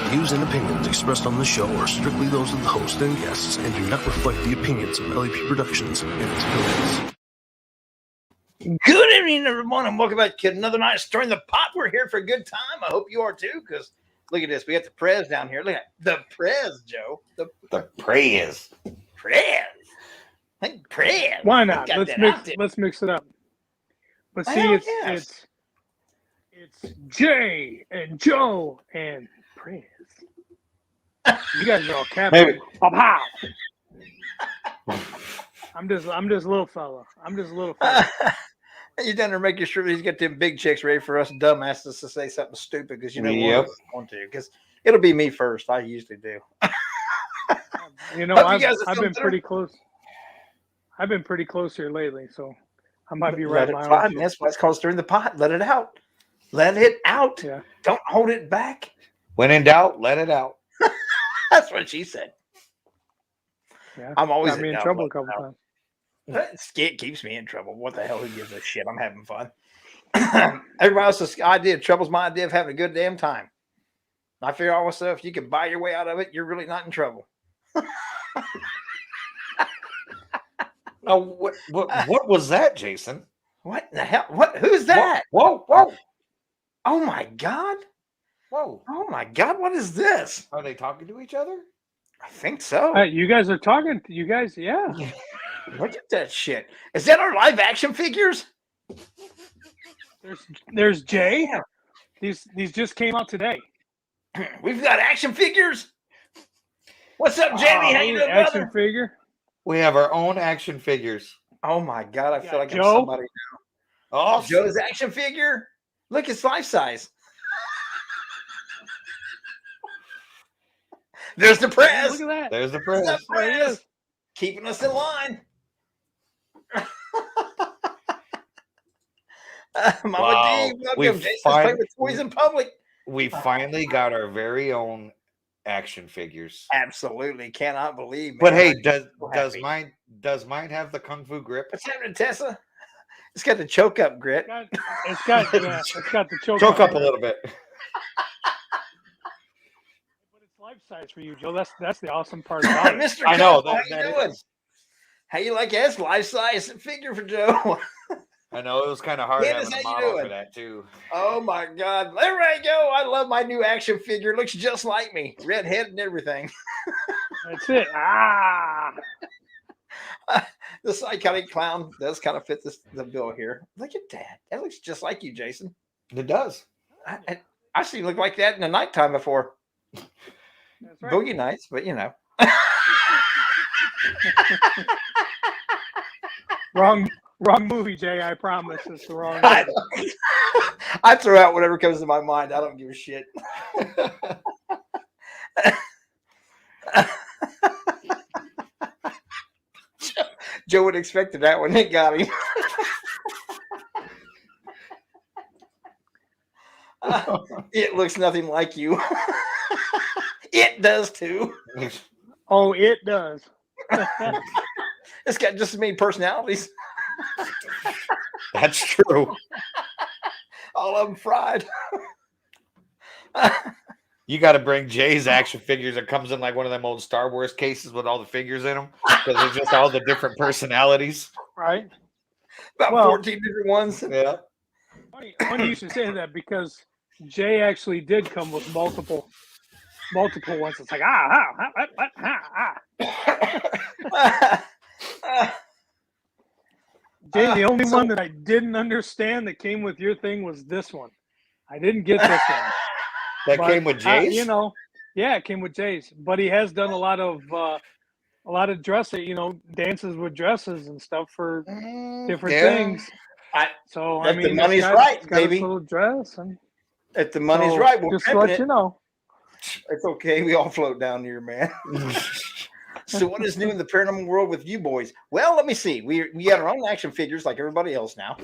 views and opinions expressed on the show are strictly those of the host and guests and do not reflect the opinions of LAP Productions and its affiliates. Good evening, everyone, and welcome back to another night stirring the pot. We're here for a good time. I hope you are too, because look at this. We got the Prez down here. Look at the Prez, Joe. The Prez. Like Prez. Why not? Let's mix it up. But see, it's Jay and Joe and Prez. You guys are all capital. Pow. I'm just a little fella. You down there making sure he's got them big chicks ready for us dumbasses to say something stupid, because you know what want to, because it'll be me first. I usually do. You know, I've been pretty close. I've been pretty close here lately, so I might be right. That's why it's called stirring the pot. Let it out. Let it out. Yeah. Don't hold it back. When in doubt, let it out. That's what she said. Yeah. I'm always got me in trouble a couple times. It keeps me in trouble. What the hell? Who gives a shit? I'm having fun. Everybody else's idea of trouble's my idea of having a good damn time. I figure also if you can buy your way out of it, you're really not in trouble. Oh, what was that, Jason? What in the hell? What? Who's that? Whoa! Oh my God! Whoa! Oh my God! What is this? Are they talking to each other? I think so. You guys are talking. You guys, yeah. Look at that shit. Is that our live action figures? There's Jay. These just came out today. We've got action figures. What's up, Jamie? How you doing, action brother? figure? We have our own action figures. Oh my God! I feel like I'm Joe? somebody now. Oh, Joe's action figure. Look, it's life size. There's the press. Look at that. there's the What's up, press. There he press? is. Keeping us in line. Mama Wow. D, welcome. We've Jason's playing with toys in public. We finally got our very own action figures. Absolutely, cannot believe. Man. But hey, I'm so does happy. mine have the kung fu grip? What's happening, Tessa? It's got the choke up grit. It's got the choke Choke up a little bit. But it's life size for you, Joe. That's the awesome part about it. Mr. I know, Cole, how you doing? How you like that? Life size figure for Joe. I know it was kind of hard Dennis, having a how you model doing? for that too. Oh my God. There we go. I love my new action figure. It looks just like me. Red head and everything. That's it. The psychotic clown does kind of fit the bill here. Look at that. That looks just like you, Jason. It does. I see you look like that in the nighttime before. That's right. Boogie nights, but you know. Wrong movie, Jay. I promise it's the wrong movie. I throw out whatever comes to my mind. I don't give a shit. Joe would have expected that one. It got him. It looks nothing like you. It does too. Oh, it does. It's got just as many personalities. That's true. All of them fried. You got to bring Jay's action figures. It comes in like one of them old Star Wars cases with all the figures in them, because it's just all the different personalities. Right? About Well- 14 different ones. Yeah. Funny you should say that, because Jay actually did come with multiple ones. It's like Jay, the only one that I didn't understand that came with your thing was this one. I didn't get this one. That But, came with Jay's? Yeah, it came with Jay's. But he has done a lot of dressing, dances with dresses and stuff for different things. So If the money's right, baby. A little dress, and If the money's right, we'll just to pimp let it. you know. It's okay. We all float down here, man. So what is new in the paranormal world with you boys? Well, let me see. We got our own action figures like everybody else now.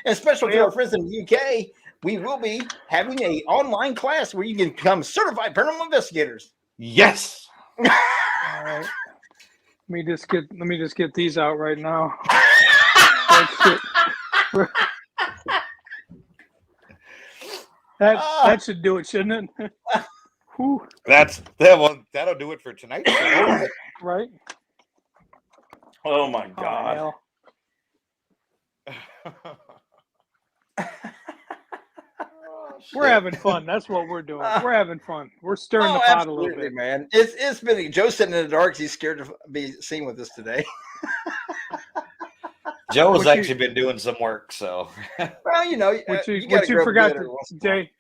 And special to our friends in the UK, we will be having an online class where you can become certified paranormal investigators. Yes. All right. Let me just get these out right now. That should do it, shouldn't it? Whew, That'll do it for tonight. right? Oh my Oh, god. hell. We're having fun. That's what we're doing. We're having fun. We're stirring the pot a little bit. man. It's been Joe's sitting in the dark. He's scared to be seen with us today. Joe has What you- actually been doing some work, so Well, you know, What you you gotta grow up a forgot bit every to once in a while. Jay,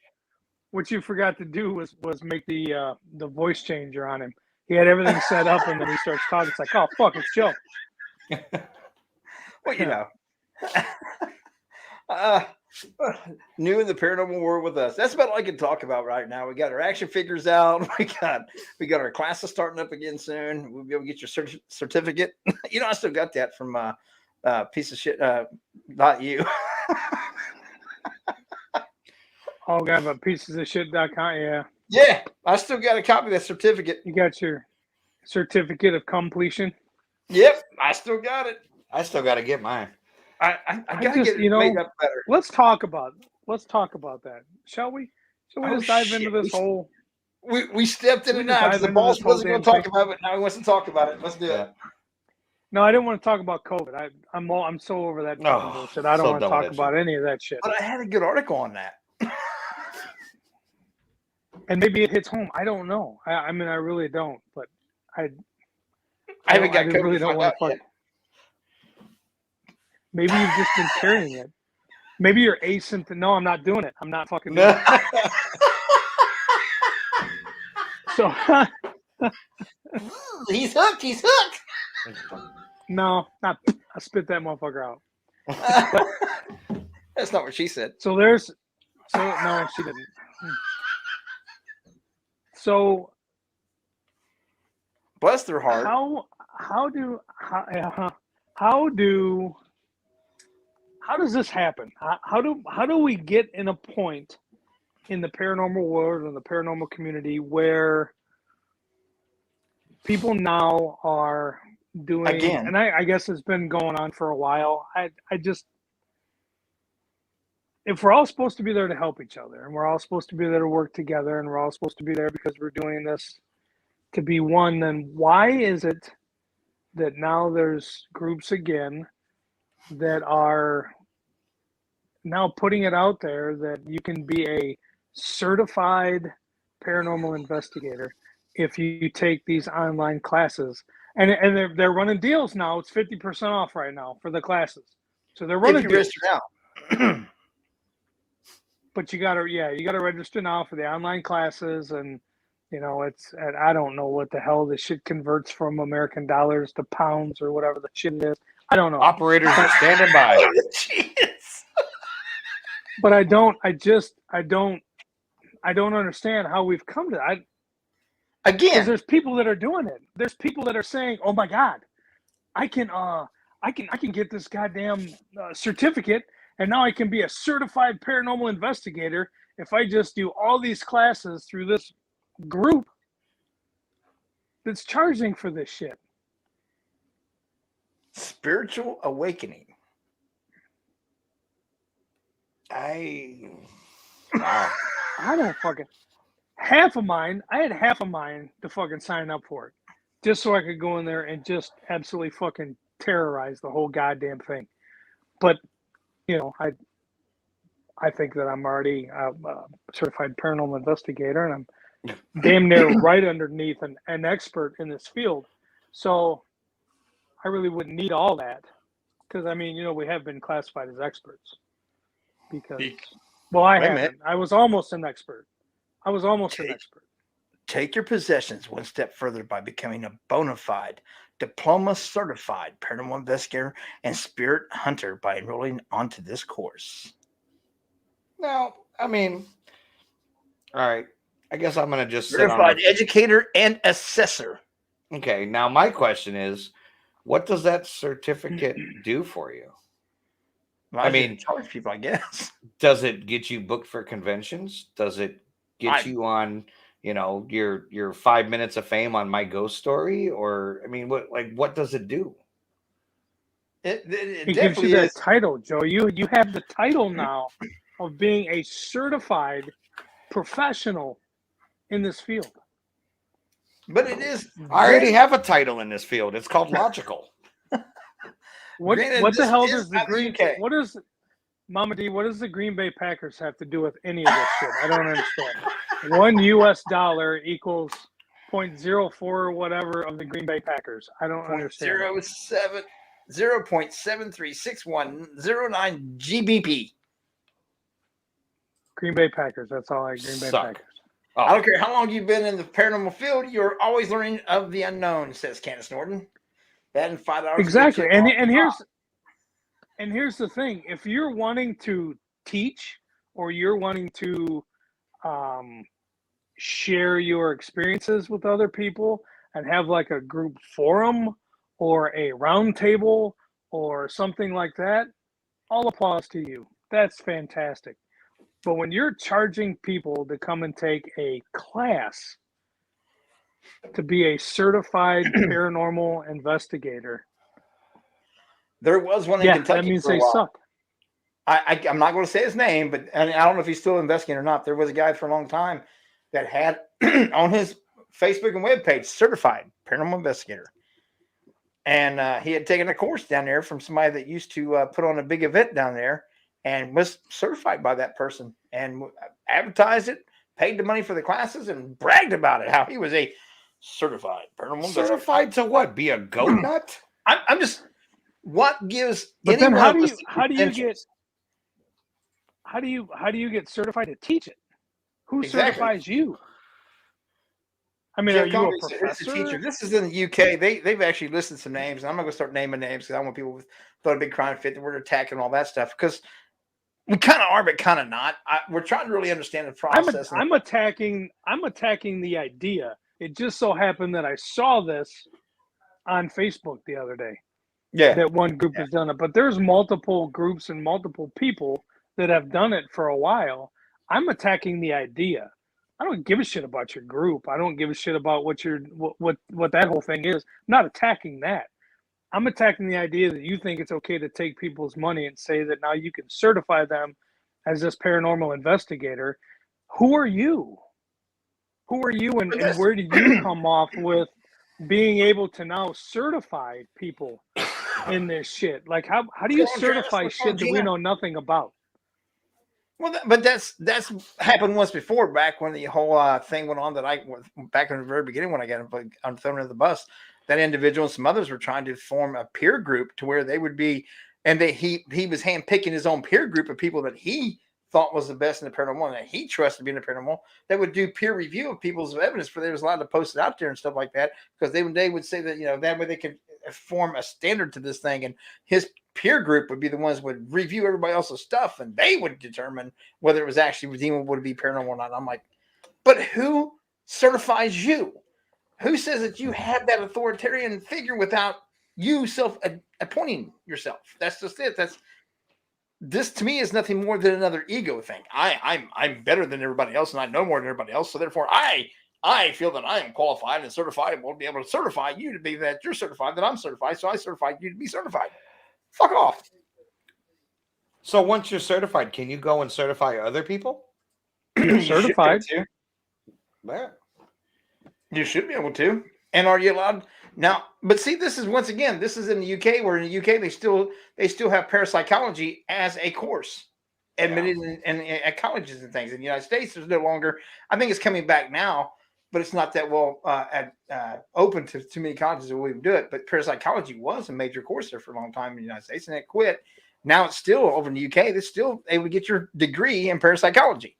what you forgot to do was make the voice changer on him. He had everything set up, and then he starts talking. It's like, oh fuck, it's Joe. Well, you know. New in the paranormal world with us. That's about all I can talk about right now. We got our action figures out. We got our classes starting up again soon. We'll be able to get your certificate. You know, I still got that from piece of shit .u. Oh, got a pieces of shit.com. Yeah, Yeah, I still got a copy of that certificate. you got your certificate of completion. Yep, I still got it. I still got to get mine. I I gotta just, get it made up better. Let's talk about that, shall we? Shall we Oh, just dive shit. into this whole? We stepped in We it just now because dive the into boss this whole wasn't going damn to talk thing. about it. Now he wants to talk about it. Let's do it. No, I didn't want to talk about COVID. I'm so over that fucking Oh, bullshit. I don't so want to done with talk that about any of that shit. But I had a good article on that. And maybe it hits home. I don't know. I mean, I really don't. But I haven't got COVID really to don't find want out to fuck. yet. Maybe you've just been carrying it. Maybe you're asymptomatic. No, I'm not doing it. I'm not fucking doing it. So He's hooked. He's hooked. no, not. I spit that motherfucker out. That's not what she said. So there's. So no, she didn't. So Bless their heart. how does this happen? How do we get in a point in the paranormal world and the paranormal community where people now are doing Again. and I guess it's been going on for a while. I just, if we're all supposed to be there to help each other and we're all supposed to be there to work together and we're all supposed to be there because we're doing this to be one, then why is it that now there's groups again that are now putting it out there that you can be a certified paranormal investigator if you take these online classes, and they're running deals now. It's 50% off right now for the classes, so they're running If you deals. register now. But you gotta register now for the online classes, and you know and I don't know what the hell this shit converts from American dollars to pounds or whatever the shit is. I don't know. Operators are standing by. Jeez. But I don't understand how we've come to that. Because Again, there's people that are doing it. There's people that are saying, "Oh my God, I can get this goddamn certificate, and now I can be a certified paranormal investigator if I just do all these classes through this group that's charging for this shit." spiritual awakening. Wow. I don't fucking I had half of mine to fucking sign up for it, just so I could go in there and just absolutely fucking terrorize the whole goddamn thing. But you know, I think that I'm already a certified paranormal investigator, and I'm damn near right underneath an expert in this field. So I really wouldn't need all that, because I mean, you know, we have been classified as experts. Because, well, I Wait a minute. haven't. I was almost an expert. Take your possessions one step further by becoming a bona fide, diploma certified paranormal investigator and spirit hunter by enrolling onto this course. Now, I mean, all right. I guess I'm gonna just sit on Certified educator and assessor. Okay. Now, my question is, what does that certificate do for you? Well, I mean, charge people, I guess. Does it get you booked for conventions? Does it get I- you on, you know, your 5 minutes of fame on My Ghost Story? Or I mean, what does it do? It It gives definitely you that is. title, Joe. You have the title now of being a certified professional in this field. But it is. I already have a title in this field. It's called logical. What Granted, the this hell is does the not the Green UK. what is Mama D, what does the Green Bay Packers have to do with any of this shit? I don't understand. $1 equals 0.04 or whatever of the Green Bay Packers. I don't understand. 0.736109 GBP. Green Bay Packers. That's all I Green Bay Suck. Packers. Oh, I don't care how long you've been in the paranormal field, you're always learning of the unknown, says Candace Norton. That and $5. Exactly. And here's the thing. If you're wanting to teach or you're wanting to share your experiences with other people and have like a group forum or a round table or something like that, all applause to you. That's fantastic. But when you're charging people to come and take a class to be a certified paranormal investigator, There was one in yeah, Kentucky that means for a they while. suck. I'm not going to say his name, but and I don't know if he's still investigating or not. There was a guy for a long time that had on his Facebook and webpage certified paranormal investigator. And he had taken a course down there from somebody that used to put on a big event down there and was certified by that person and advertised it, paid the money for the classes, and bragged about it, how he was a certified paranormal investigator. certified to what? Be a goat nut? I'm just, what gives But then anyone how do you listening credentials? how do you get certified to teach it? Who Exactly. certifies you? I mean, Jeff are you a Conway said, "It's professor? teacher." This is in the UK. They've actually listed some names. And I'm not going to start naming names because I want people with thought a big crime fit that we're attacking all that stuff because we kind of are, but kind of not. We're trying to really understand the process. I'm attacking the idea. It just so happened that I saw this on Facebook the other day. Yeah, That one group has done it, but there's multiple groups and multiple people that have done it for a while. I'm attacking the idea. I don't give a shit about your group. I don't give a shit about what that whole thing is. I'm not attacking that. I'm attacking the idea that you think it's okay to take people's money and say that now you can certify them as this paranormal investigator. Who are you? Who are you, and where do you come off with being able to now certify people in this shit? Like, how do you certify shit that we know nothing about? well, but that's happened once before. Back when the whole thing went on, back in the very beginning when I got thrown under the bus, that individual and some others were trying to form a peer group to where they would be, and he was handpicking his own peer group of people that he thought was the best in the paranormal and that he trusted being the paranormal, that would do peer review of people's evidence for they was allowed to post it out there and stuff like that, because they would say that, that way they could form a standard to this thing, and his peer group would be the ones that would review everybody else's stuff and they would determine whether it was actually redeemable to be paranormal or not. I'm like, but who certifies you? Who says that you have that authoritarian figure without you appointing yourself? That's just it. This to me is nothing more than another ego thing. I'm better than everybody else, and I know more than everybody else. So therefore, I feel that I am qualified and certified and will be able to certify you to be that you're certified, that I'm certified. So I certified you to be certified. Fuck off. So once you're certified, can you go and certify other people? You're certified. Yeah. You should be able to. And are you allowed now? But see, this is once again, this is in the UK, where in the UK they still have parapsychology as a course admitted in at colleges and things. In the United States, there's no longer. I think it's coming back now, but it's not that well open to too many colleges that will even do it. But parapsychology was a major course there for a long time in the United States, and it quit. Now it's still over in the UK. They're still able to get your degree in parapsychology.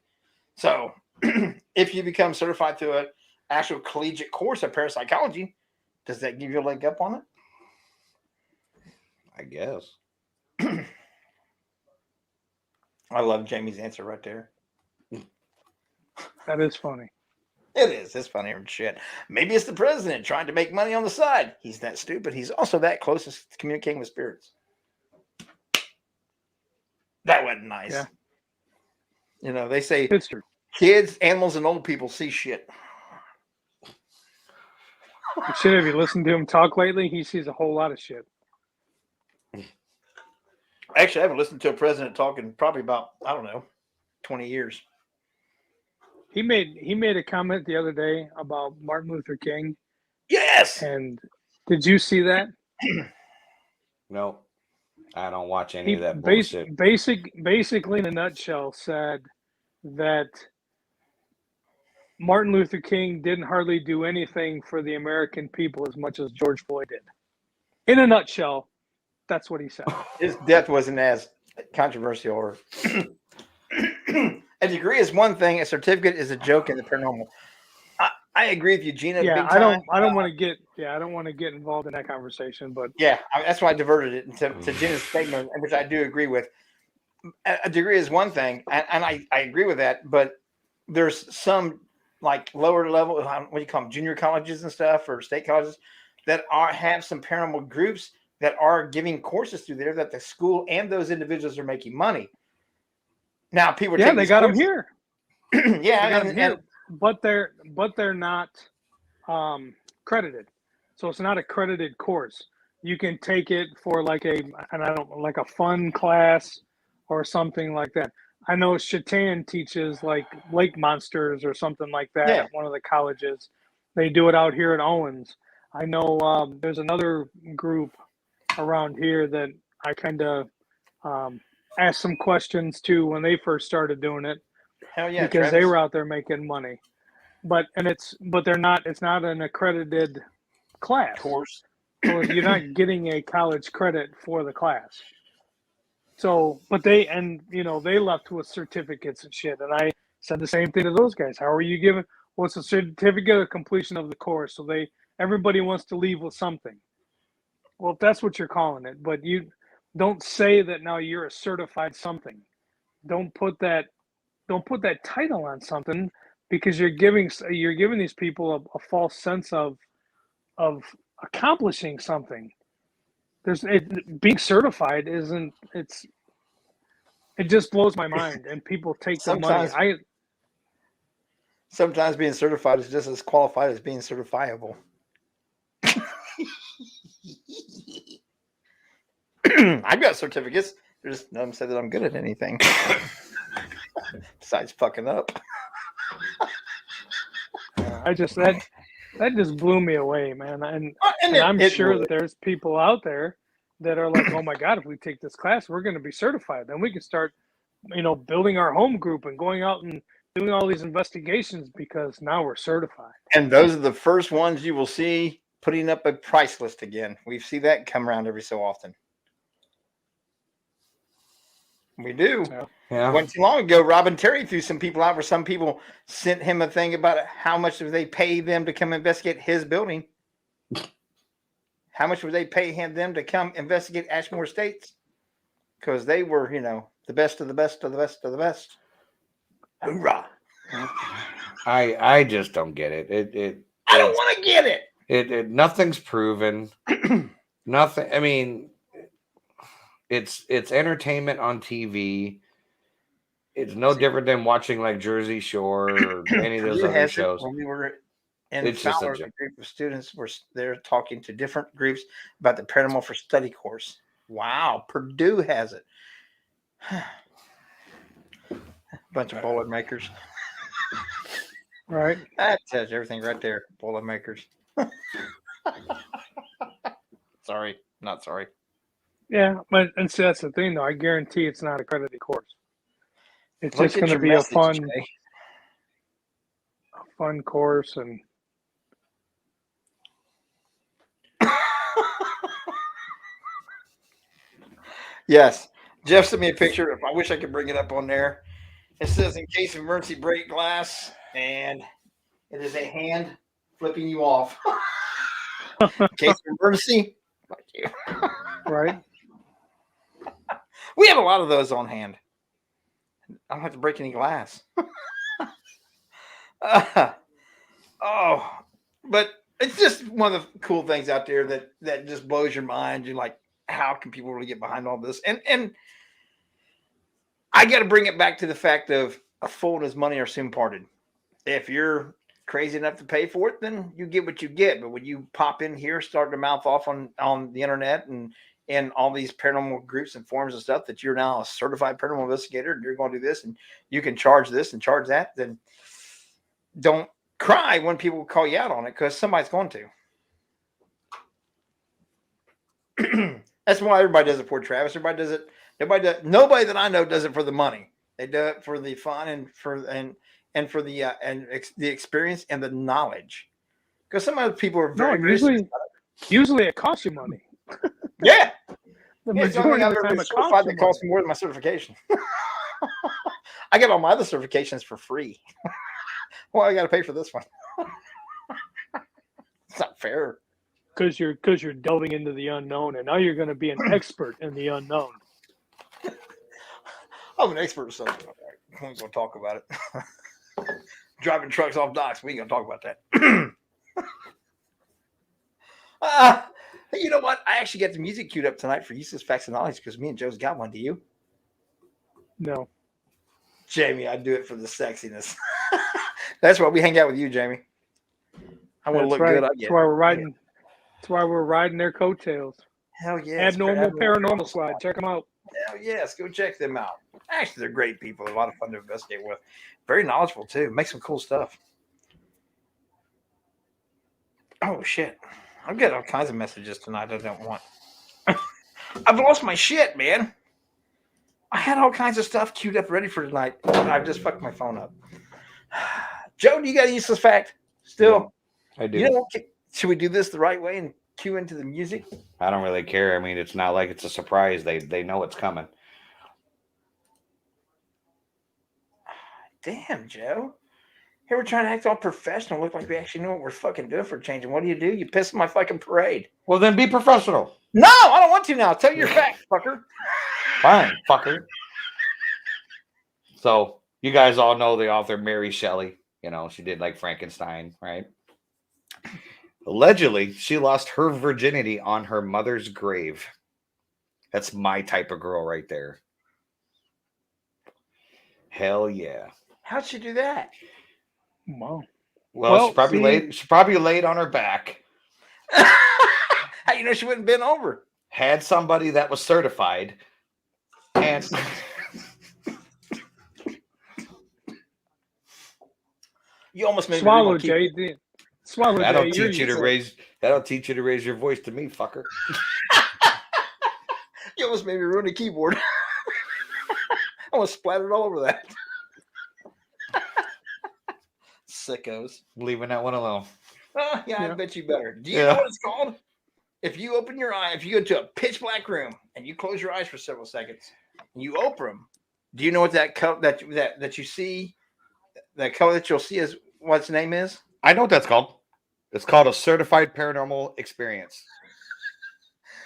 So if you become certified through an actual collegiate course of parapsychology, does that give you a leg up on it? I guess. I love Jamie's answer right there. That is funny. It is. It's funny and shit. Maybe it's the president trying to make money on the side. He's that stupid. He's also that close to communicating with spirits. That wasn't nice. Yeah. They say It's true. kids, animals, and old people see shit. Shit, have you listened to him talk lately? He sees a whole lot of shit. Actually, I haven't listened to a president talk in probably about, 20 years. He made a comment the other day about Martin Luther King, Yes. and did you see that? No, I don't watch any He of that bullshit. basically in a nutshell said that Martin Luther King didn't hardly do anything for the American people as much as George Floyd did. In a nutshell, that's what he said. His death wasn't as controversial. Or a degree is one thing. A certificate is a joke in the paranormal. I agree with you, Gina. Yeah, big time. I don't want to get involved in that conversation, but Yeah, that's why I diverted it to Gina's statement, which I do agree with. A degree is one thing, and I agree with that. But there's some like lower level, what do you call them, junior colleges and stuff, or state colleges that have some paranormal groups that are giving courses through there that the school and those individuals are making money. Now, people yeah, they got them here. Yeah, but they're not credited, so it's not a credited course. You can take it for like a fun class or something like that. I know Shatan teaches like lake monsters or something like that at one of the colleges. They do it out here at Owens. I know there's another group around here that I kind of asked some questions to when they first started doing it. Hell yeah, because Travis. they were out there making money. It's not an accredited class. Of course. So you're not getting a college credit for the class. So, but they left with certificates and shit. And I said the same thing to those guys. How are you giving? Well, it's a certificate of completion of the course. So everybody wants to leave with something. Well, if that's what you're calling it, but you don't say that now you're a certified something. Don't put that title on something, because you're giving these people a false sense of accomplishing something. Being certified isn't. It just blows my mind, and people take the money. Sometimes being certified is just as qualified as being certifiable. I've got certificates. There's none of them say that I'm good at anything besides fucking up. That just blew me away, man. And I'm sure that there's people out there that are like, oh my God, if we take this class, we're going to be certified. Then we can start, building our home group and going out and doing all these investigations because now we're certified. And those are the first ones you will see putting up a price list again. We see that come around every so often. We do. Yeah. Wasn't too long ago, Robin Terry threw some people out where some people sent him a thing about how much would they pay them to come investigate his building. How much would they pay them to come investigate Ashmore Estates? Because they were, the best of the best of the best of the best. Hoorah. I just don't get it. I don't want to get it. It nothing's proven. Nothing. I mean, it's entertainment on TV. It's no different than watching like Jersey Shore or any of those other shows. When we were in Fowler, a group of students were there talking to different groups about the Paranormal for Study course. Wow, Purdue has it. Bunch of Boilermakers. Right. That tells you everything right there. Boilermakers. Sorry, not sorry. Yeah, and see, that's the thing, though. I guarantee it's not a accredited course. It's Look just at going to your be a message, fun course, and yes. Jeff sent me a picture. I wish I could bring it up on there. It says, in case of emergency, break glass, and it is a hand flipping you off. In case of emergency, like you. right. We have a lot of those on hand. I don't have to break any glass. But it's just one of the cool things out there that just blows your mind. You're like, how can people really get behind all this? And I got to bring it back to the fact of a fool and his money are soon parted. If you're crazy enough to pay for it, then you get what you get. But when you pop in here, start to mouth off on the internet and all these paranormal groups and forums and stuff that you're now a certified paranormal investigator and you're going to do this and you can charge this and charge that, then don't cry when people call you out on it because somebody's going to. That's why everybody does it for Travis. Everybody does it. Nobody that I know does it for the money. They do it for the fun and for the the experience and the knowledge. Because some other people are very usually it costs you money. Yeah. The Yeah, majority of the time it costs you that costs me more than my certification. I get all my other certifications for free. Well, I got to pay for this one. It's not fair. Because you're delving into the unknown, and now you're going to be an expert in the unknown. I'm an expert in something. We ain't gonna talk about it. Driving trucks off docks. We ain't gonna talk about that. You know what? I actually got the music queued up tonight for Useless Facts and Knowledge because me and Joe's got one. Do you? No. Jamie, I do it for the sexiness. That's why we hang out with you, Jamie. I want to look good. That's why we're riding. That's why we're riding their coattails. Hell yeah! Abnormal Paranormal Slide. Check them out. Hell yes, go check them out. Actually, they're great people. They're a lot of fun to investigate with. Very knowledgeable too. Make some cool stuff. Oh shit! I've got all kinds of messages tonight I don't want. I've lost my shit, man. I had all kinds of stuff queued up ready for tonight. I've just fucked my phone up. Joe, do you got a useless fact? Still? I do. You know, should we do this the right way and cue into the music? I don't really care. I mean, it's not like it's a surprise. They know it's coming. Damn, Joe. Here we're trying to act all professional, look like we actually know what we're fucking doing for a change. And what do? You piss on my fucking parade. Well, then be professional. No, I don't want to now. Tell your fact, fucker. Fine, fucker. So you guys all know the author Mary Shelley. You know, she did like Frankenstein, right? Allegedly, she lost her virginity on her mother's grave. That's my type of girl right there. Hell yeah. How'd she do that? Wow. Well, she probably laid on her back. How you know she wouldn't bend over? Had somebody that was certified, and you almost made swallow, me Jay. Swallow, that'll Jay. teach you to raise. That'll teach you to raise your voice to me, fucker. You almost made me ruin the keyboard. I almost splattered all over that. Sickos. Leaving that one alone. Yeah, I bet you better. Do you know what it's called? If you open your eye, if you go to a pitch black room and you close your eyes for several seconds and you open them, do you know what that color that you see, that color that you'll see is what its name is? I know what that's called. It's called a certified paranormal experience.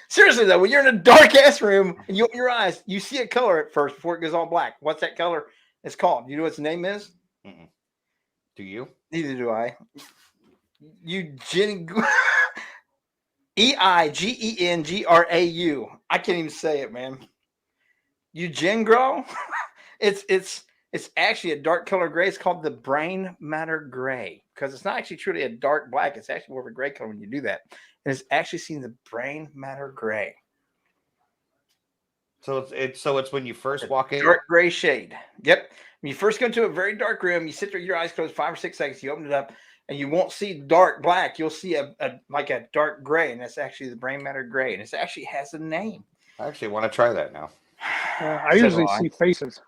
Seriously though, when you're in a dark ass room and you open your eyes, you see a color at first before it goes all black. What's that color? It's called. Do you know what its name is? Mm-mm. Do you? Neither do I. EIGENGRAU. I can't even say it, man. Eugengrow. It's actually a dark color gray. It's called the brain matter gray because it's not actually truly a dark black. It's actually more of a gray color when you do that. And it's actually seen the brain matter gray. So it's when you first walk in. Dark gray shade. Yep. When you first go into a very dark room, you sit there, your eyes closed 5 or 6 seconds, you open it up, and you won't see dark black. You'll see a dark gray, and that's actually the brain matter gray. And it actually has a name. I actually want to try that now. I usually see faces.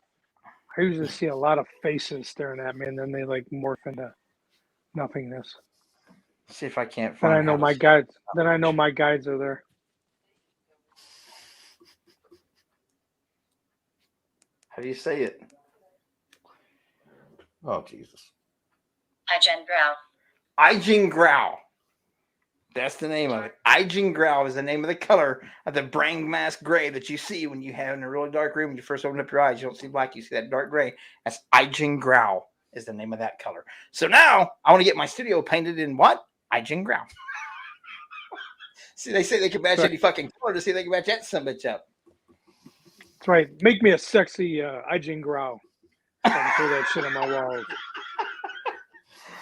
I usually see a lot of faces staring at me, and then they like morph into nothingness. Let's see if I can't find. Then I know my guides. Then I know my guides are there. How do you say it? Oh Jesus! Eigengrau. That's the name of it. Eigengrau is the name of the color of the brain mass gray that you see when you have in a really dark room. When you first open up your eyes, you don't see black. You see that dark gray. That's Eigengrau is the name of that color. So now I want to get my studio painted in what? Eigengrau. See, they say they can match any fucking color to see if they can match that son of a bitch up. That's right. Make me a sexy Eigengrau. I can throw that shit on my walls.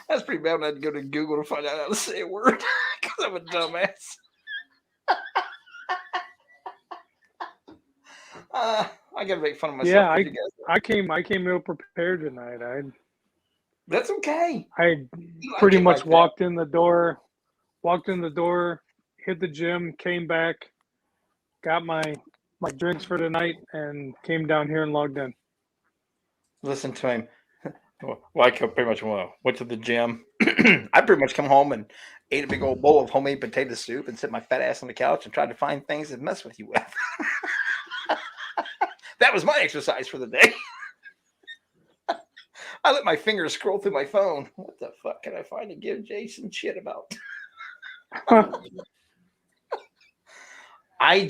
That's pretty bad when I had to go to Google to find out how to say a word because I'm a dumbass. I gotta make fun of myself. Yeah, I came ill prepared tonight. That's okay. I You like pretty it much like that. walked in the door, hit the gym, came back, got my drinks for the night, and came down here and logged in. Listen to him. Well, I pretty much went to the gym. I pretty much come home and ate a big old bowl of homemade potato soup and sit my fat ass on the couch and tried to find things to mess with you with. That was my exercise for the day. I let my fingers scroll through my phone. What the fuck can I find to give Jason shit about?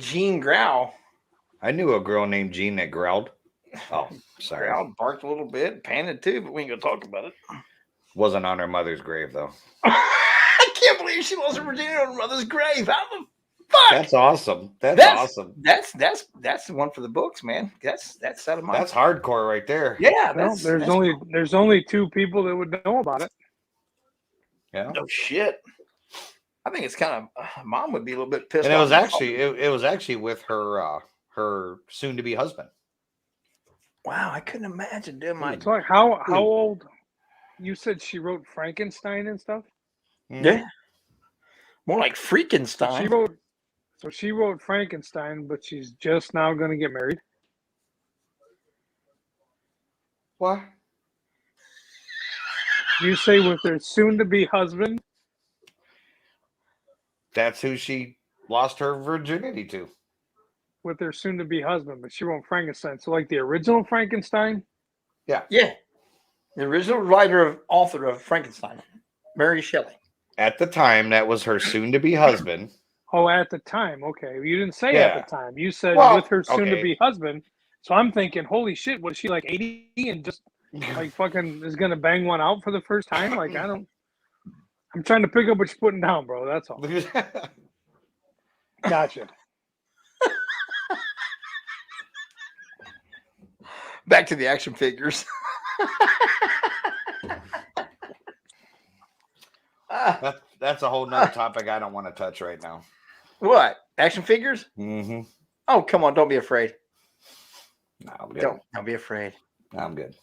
Jean Growl. I knew a girl named Jean that growled. Oh, sorry. Growl barked a little bit, panted too, but we ain't gonna talk about it. Wasn't on her mother's grave, though. I can't believe she lost her virginity on her mother's grave. How the fuck? That's awesome. That's awesome. That's the one for the books, man. That's out of my. That's hardcore right there. Yeah. Well, there's only 2 people that would know about it. Yeah. No shit. I think it's kind of mom would be a little bit pissed. And it off. was actually with her her soon to be husband. Wow, I couldn't imagine doing my. So like how old? You said she wrote Frankenstein and stuff. Yeah. More like Freakenstein. She wrote Frankenstein, but she's just now going to get married. What? You say with her soon-to-be husband? That's who she lost her virginity to. With her soon-to-be husband, but she wrote Frankenstein. So like the original Frankenstein? Yeah. The original author of Frankenstein, Mary Shelley. At the time, that was her soon to be husband. Oh, at the time. Okay. You didn't say Yeah. at the time. You said Well, with her soon-to-be okay. husband. So I'm thinking, holy shit, was she like 80 and just like fucking is going to bang one out for the first time? Like, I'm trying to pick up what you're putting down, bro. That's all. Gotcha. Back to the action figures. That's a whole nother topic I don't want to touch right now. What? Action figures? Mm-hmm. Oh, come on. Don't be afraid. No, I'm good. Don't be afraid. I'm good.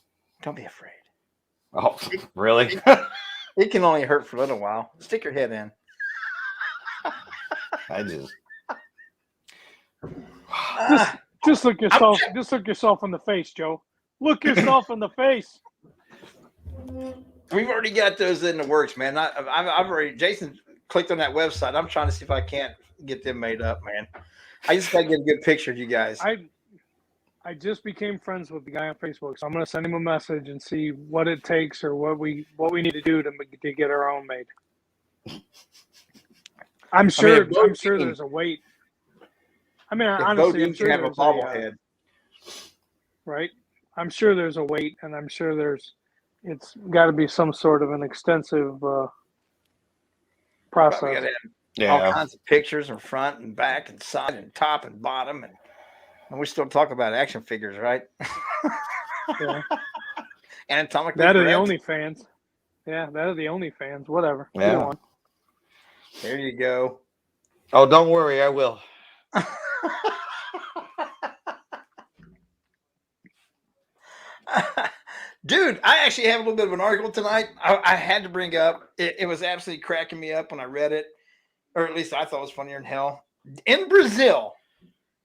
Don't be afraid. Oh, really? It can only hurt for a little while. Stick your head in. I just. Just look yourself. Just look yourself in the face, Joe. Look yourself in the face. We've already got those in the works, man. I've already. Jason clicked on that website. I'm trying to see if I can't get them made up, man. I just gotta get a good picture of you guys. I just became friends with the guy on Facebook, so I'm gonna send him a message and see what it takes or what we need to do to get our own made. I'm sure there's a wait. I mean, honestly, I'm sure have a there's bobblehead. Right? I'm sure there's a wait, and I'm sure it's got to be some sort of an extensive process. Probably gotta have all Yeah. kinds of pictures in front and back and side and top and bottom, and we still talk about action figures, right? Yeah. Anatomically That are the correct. only fans. Yeah, that are the only fans. Whatever. Yeah. Either one. There you go. Oh, don't worry, I will. Dude, I actually have a little bit of an article tonight. I had to bring up. It was absolutely cracking me up when I read it, or at least I thought it was funnier than hell. In Brazil,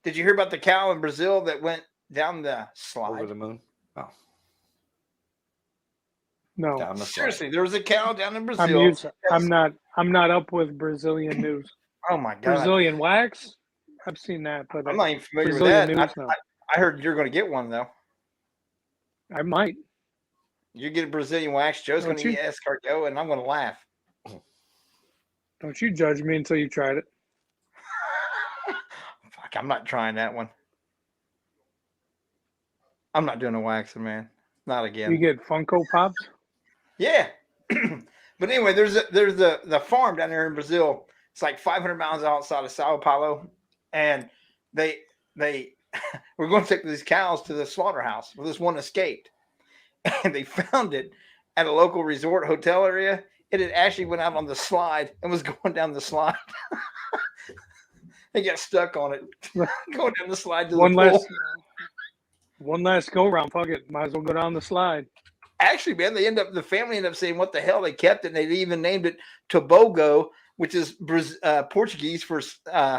did you hear about the cow in Brazil that went down the slide? Over the moon. Oh, No. down the slide. Seriously, there was a cow down in Brazil. I'm not up with Brazilian news. Oh my god, Brazilian wax? I've seen that, but I'm not even familiar with Brazilian that. news, no. I heard you're going to get one though. I might. You get a Brazilian wax. Joe's going Don't to you? eat escargot, and I'm going to laugh. Don't you judge me until you tried it. Fuck, I'm not trying that one. I'm not doing a waxing, man. Not again. You get Funko Pops? Yeah. But anyway, there's the farm down there in Brazil. It's like 500 miles outside of Sao Paulo, and they we're going to take these cows to the slaughterhouse. Well, this one escaped, and they found it at a local resort hotel area. It had actually went out on the slide and was going down the slide. They got stuck on it, going down the slide to One the pool. last go round. Fuck it. Might as well go down the slide. Actually, man, the family ended up saying, what the hell? They kept it, and they even named it Tobogo, which is Portuguese for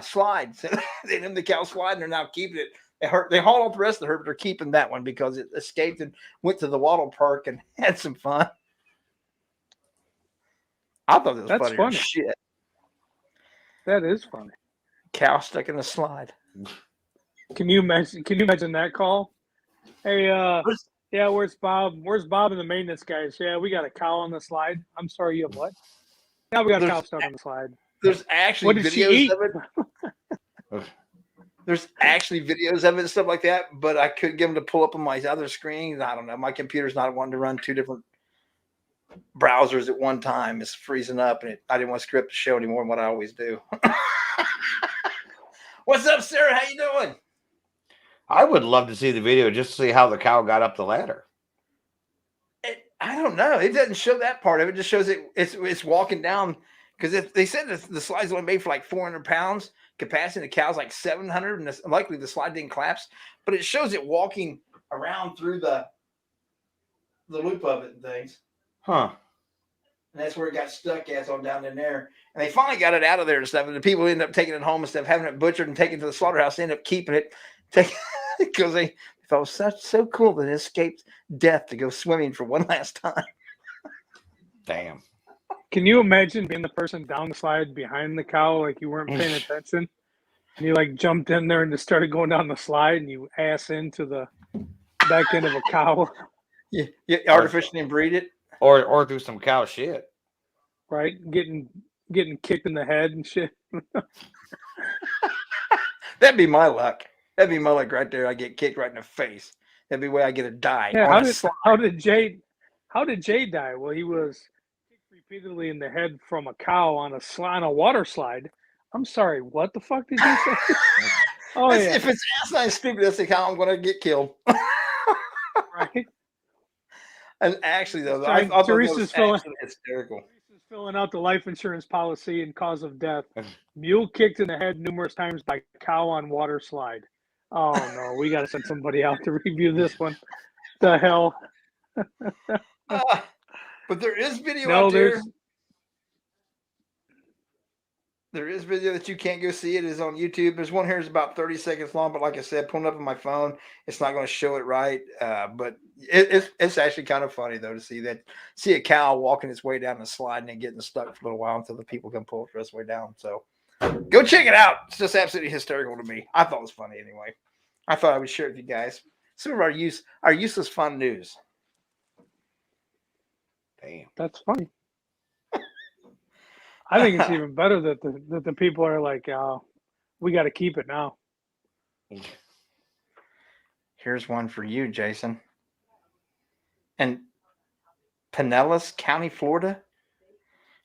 slide. So they named the cow Slide, and they're now keeping it. They hauled off the rest of the herd, but they're keeping that one because it escaped and went to the Wattle Park and had some fun. I thought that was funny. Shit. That is funny. Cow stuck in the slide. Can you imagine that call? Hey, yeah, where's Bob? Where's Bob and the maintenance guys? Yeah, we got a cow on the slide. I'm sorry, you have what? Yeah, we got a cow stuck on the slide. There's actually videos of it. There's actually videos of it and stuff like that, but I couldn't get them to pull up on my other screen. I don't know. My computer's not wanting to run two different browsers at one time. It's freezing up, and I didn't want to script the show anymore than what I always do. What's up, Sarah? How you doing? I would love to see the video just to see how the cow got up the ladder. I don't know. It doesn't show that part of it. It just shows it's walking down, because if they said the slide's only made for like 400 pounds capacity, the cow's like 700, and likely the slide didn't collapse, but it shows it walking around through the loop of it and things. Huh. And that's where it got stuck as on down in there. And they finally got it out of there and stuff. And the people end up taking it home instead of having it butchered and taken to the slaughterhouse. They end up keeping it because they thought it was so cool that it escaped death to go swimming for one last time. Damn. Can you imagine being the person down the slide behind the cow, like you weren't paying attention, and you like jumped in there and just started going down the slide, and you ass into the back end of a cow? You artificially inbreed it, or through some cow shit, right? Getting kicked in the head and shit. That'd be my luck. That'd be my luck right there. I get kicked right in the face. That'd be the way I get to die. Yeah, how did Jay die? Well, he was kicked repeatedly in the head from a cow on a water slide. I'm sorry, what the fuck did you say? Oh yeah. If it's asinine stupid, that's like how I'm going to get killed. Right. And actually, though, Sorry, I thought Teresa's that was hysterical. Teresa's filling out the life insurance policy and cause of death. Mule kicked in the head numerous times by cow on water slide. Oh no, we got to send somebody out to review this one. The hell. But there is video out there. There is video that you can't go see. It is on YouTube. There's one here that's about 30 seconds long, but like I said, pulling up on my phone, it's not going to show it right. But it's actually kind of funny though to see a cow walking its way down the slide and then getting stuck for a little while until the people can pull it the rest of the way down. So go check it out. It's just absolutely hysterical to me. I thought it was funny anyway. I thought I would share it with you guys. Some of our useless fun news. Damn, that's funny. I think it's even better that the people are like, we got to keep it now. Here's one for you, Jason. In Pinellas County, Florida,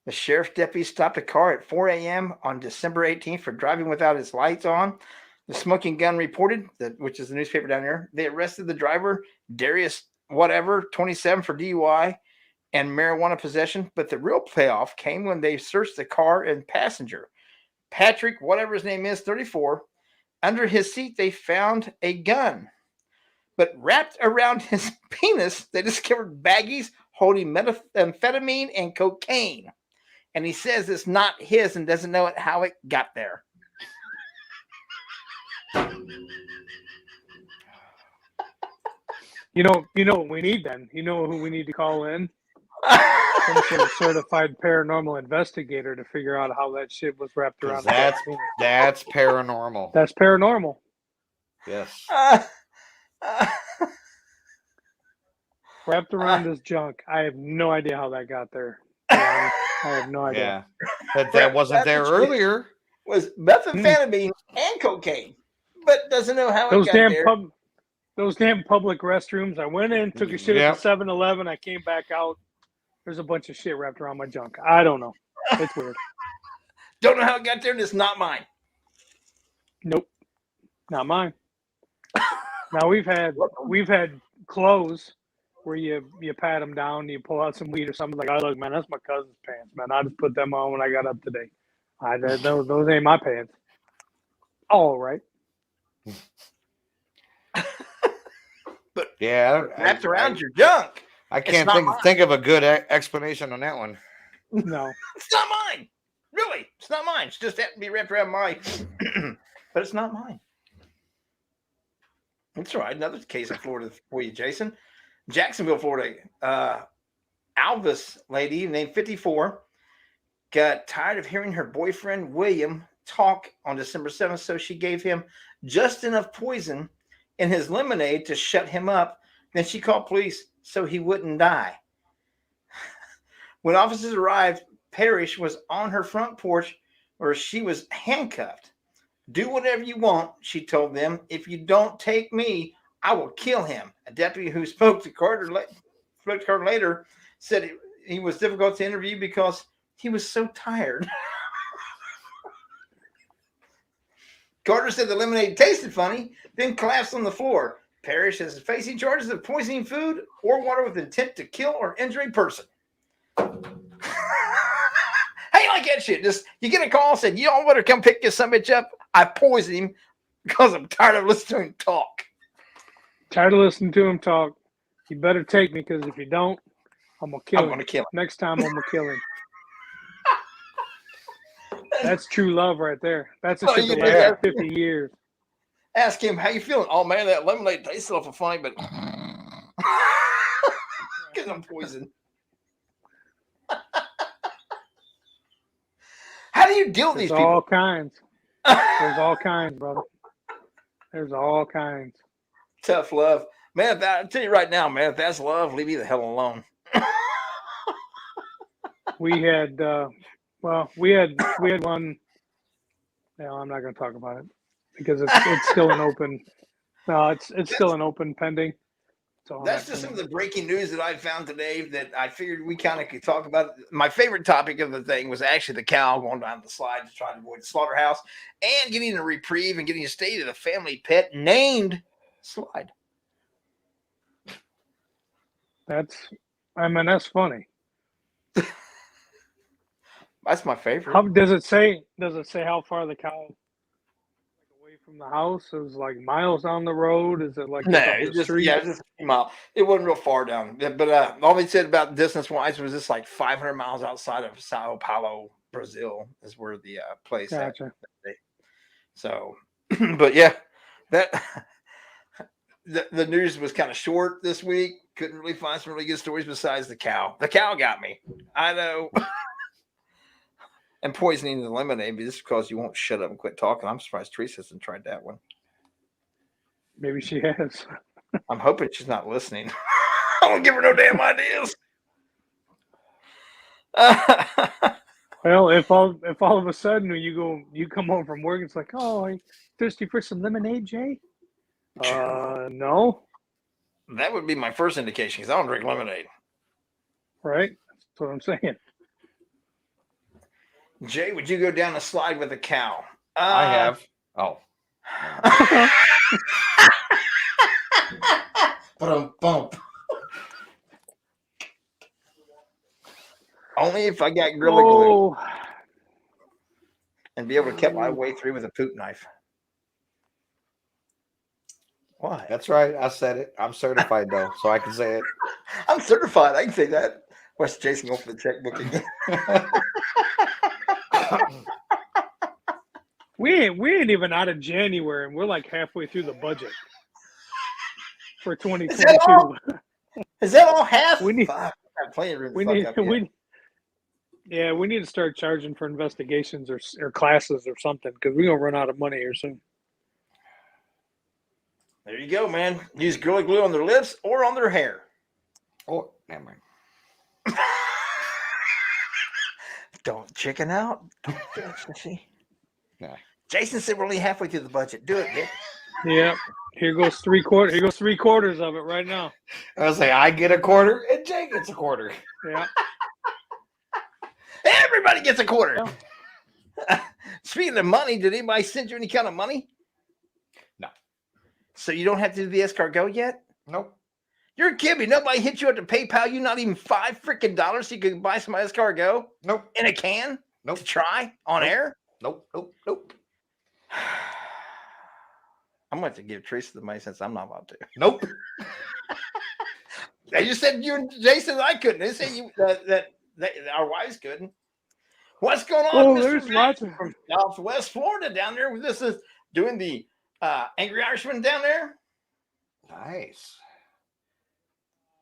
the sheriff's deputy stopped a car at 4 a.m. on December 18th for driving without its lights on. The Smoking Gun reported, which is the newspaper down there, they arrested the driver, Darius 27, for DUI and marijuana possession, but the real payoff came when they searched the car and passenger. Patrick, whatever his name is, 34, under his seat they found a gun. But wrapped around his penis, they discovered baggies holding methamphetamine and cocaine. And he says it's not his and doesn't know how it got there. You know what we need then? You know who we need to call in? Some sort of certified paranormal investigator to figure out how that shit was wrapped around. That's paranormal. That's paranormal. Yes. Wrapped around his junk. I have no idea how that got there. I have no idea. Yeah, that wasn't there earlier. Was methamphetamine and cocaine, but doesn't know how it got there. Those damn public restrooms. I went in, took a shit at the 7-Eleven. I came back out. There's a bunch of shit wrapped around my junk. I don't know. It's weird. Don't know how it got there, and it's not mine. Nope, not mine. Now we've had clothes where you pat them down, you pull out some weed or something, like, oh look, man, that's my cousin's pants, man. I just put them on when I got up today. Those ain't my pants. All right. But yeah, wrapped around your junk. I can't not think of a good explanation on that one. No. It's not mine. Really, it's not mine. It's just that to be wrapped around my. But it's not mine. That's right. Another case in Florida for you, Jason. Jacksonville, Florida. Alvis lady named 54 got tired of hearing her boyfriend William talk on December 7th, so she gave him just enough poison in his lemonade to shut him up. Then she called police so he wouldn't die. When officers arrived, Parrish was on her front porch where she was handcuffed. Do whatever you want, she told them. If you don't take me, I will kill him. A deputy who spoke to Carter later said he was difficult to interview because he was so tired. Carter said the lemonade tasted funny, then collapsed on the floor. Parrish is facing charges of poisoning food or water with intent to kill or injure a person. How you like that shit? Just you get a call, said you all better come pick this bitch up. I poisoned him because I'm tired of listening to him talk. Tired of listening to him talk. You better take me, because if you don't, I'm gonna kill him. Next time I'm gonna kill him. That's true love right there. That's a shit that lasts 50 years. Ask him, how you feeling? Oh man, that lemonade tastes awful funny, but because I'm poisoned. How do you deal with these people? All kinds. There's all kinds, brother. There's all kinds. Tough love. Man, I'll tell you right now, man, if that's love, leave me the hell alone. We had we had one. No, I'm not going to talk about it because it's still an open. No, it's still an open pending. So that's just some of the breaking news that I found today that I figured we kind of could talk about. My favorite topic of the thing was actually the cow going down the slide to try to avoid the slaughterhouse and getting a reprieve and getting a stay to the family pet named Slide. That's funny. That's my favorite. How does it say? Does it say how far the cow away from the house? It was like miles down the road. Is it like no? It's just it's just a few miles. It wasn't real far down. But all they said about distance wise was just like 500 miles outside of Sao Paulo, Brazil, is where the place. Gotcha. So, but yeah, that the news was kind of short this week. Couldn't really find some really good stories besides the cow. The cow got me. I know. And poisoning the lemonade just because you won't shut up and quit talking. I'm surprised Teresa hasn't tried that one. Maybe she has. I'm hoping she's not listening. I won't give her no damn ideas. Well, if all of a sudden you come home from work, it's like, oh, I'm thirsty for some lemonade, Jay? No. That would be my first indication because I don't drink lemonade. Right? That's what I'm saying. Jay, would you go down the slide with a cow? I have. Oh. Bump. Only if I got Gorilla Glue and be able to cut my way through with a poop knife. Why? That's right. I said it. I'm certified though, so I can say it. I'm certified. I can say that. Where's Jason going for the checkbook again? We ain't even out of January, and we're like halfway through the budget for 2022. Is that all half? We need we need to start charging for investigations or classes or something because we're gonna run out of money here soon. There you go, man. Use Gorilla Glue on their lips or on their hair. Oh, never mind. Don't chicken out. Nah. Jason said we're only halfway through the budget. Do it, Dick. Yeah. Here goes three quarters of it right now. I was like, I get a quarter and Jay gets a quarter. Yeah. Everybody gets a quarter. Yeah. Speaking of money, did anybody send you any kind of money? No. So you don't have to do the escargot yet? Nope. You're kidding me. Nobody hit you up to PayPal you not even $5 freaking so you could buy some escargot? Nope. In a can? Nope. To try on air? Nope. I'm going to have to give Teresa the money since I'm not about to. Nope. They just said you and Jason and I couldn't. They said that our wives couldn't. What's going on, Oh, Mr. there's Matt lots of from Southwest Florida down there? This is doing the Angry Irishman down there. Nice.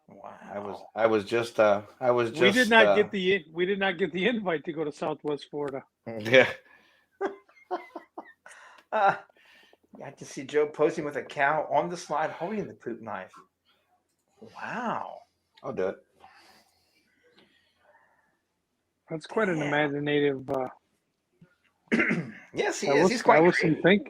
Wow. I was just we did not get the invite to go to Southwest Florida. Yeah. Got to see Joe posing with a cow on the slide holding the poop knife. Wow. I'll do it. That's quite an imaginative. Yes, he is. He's quite creative.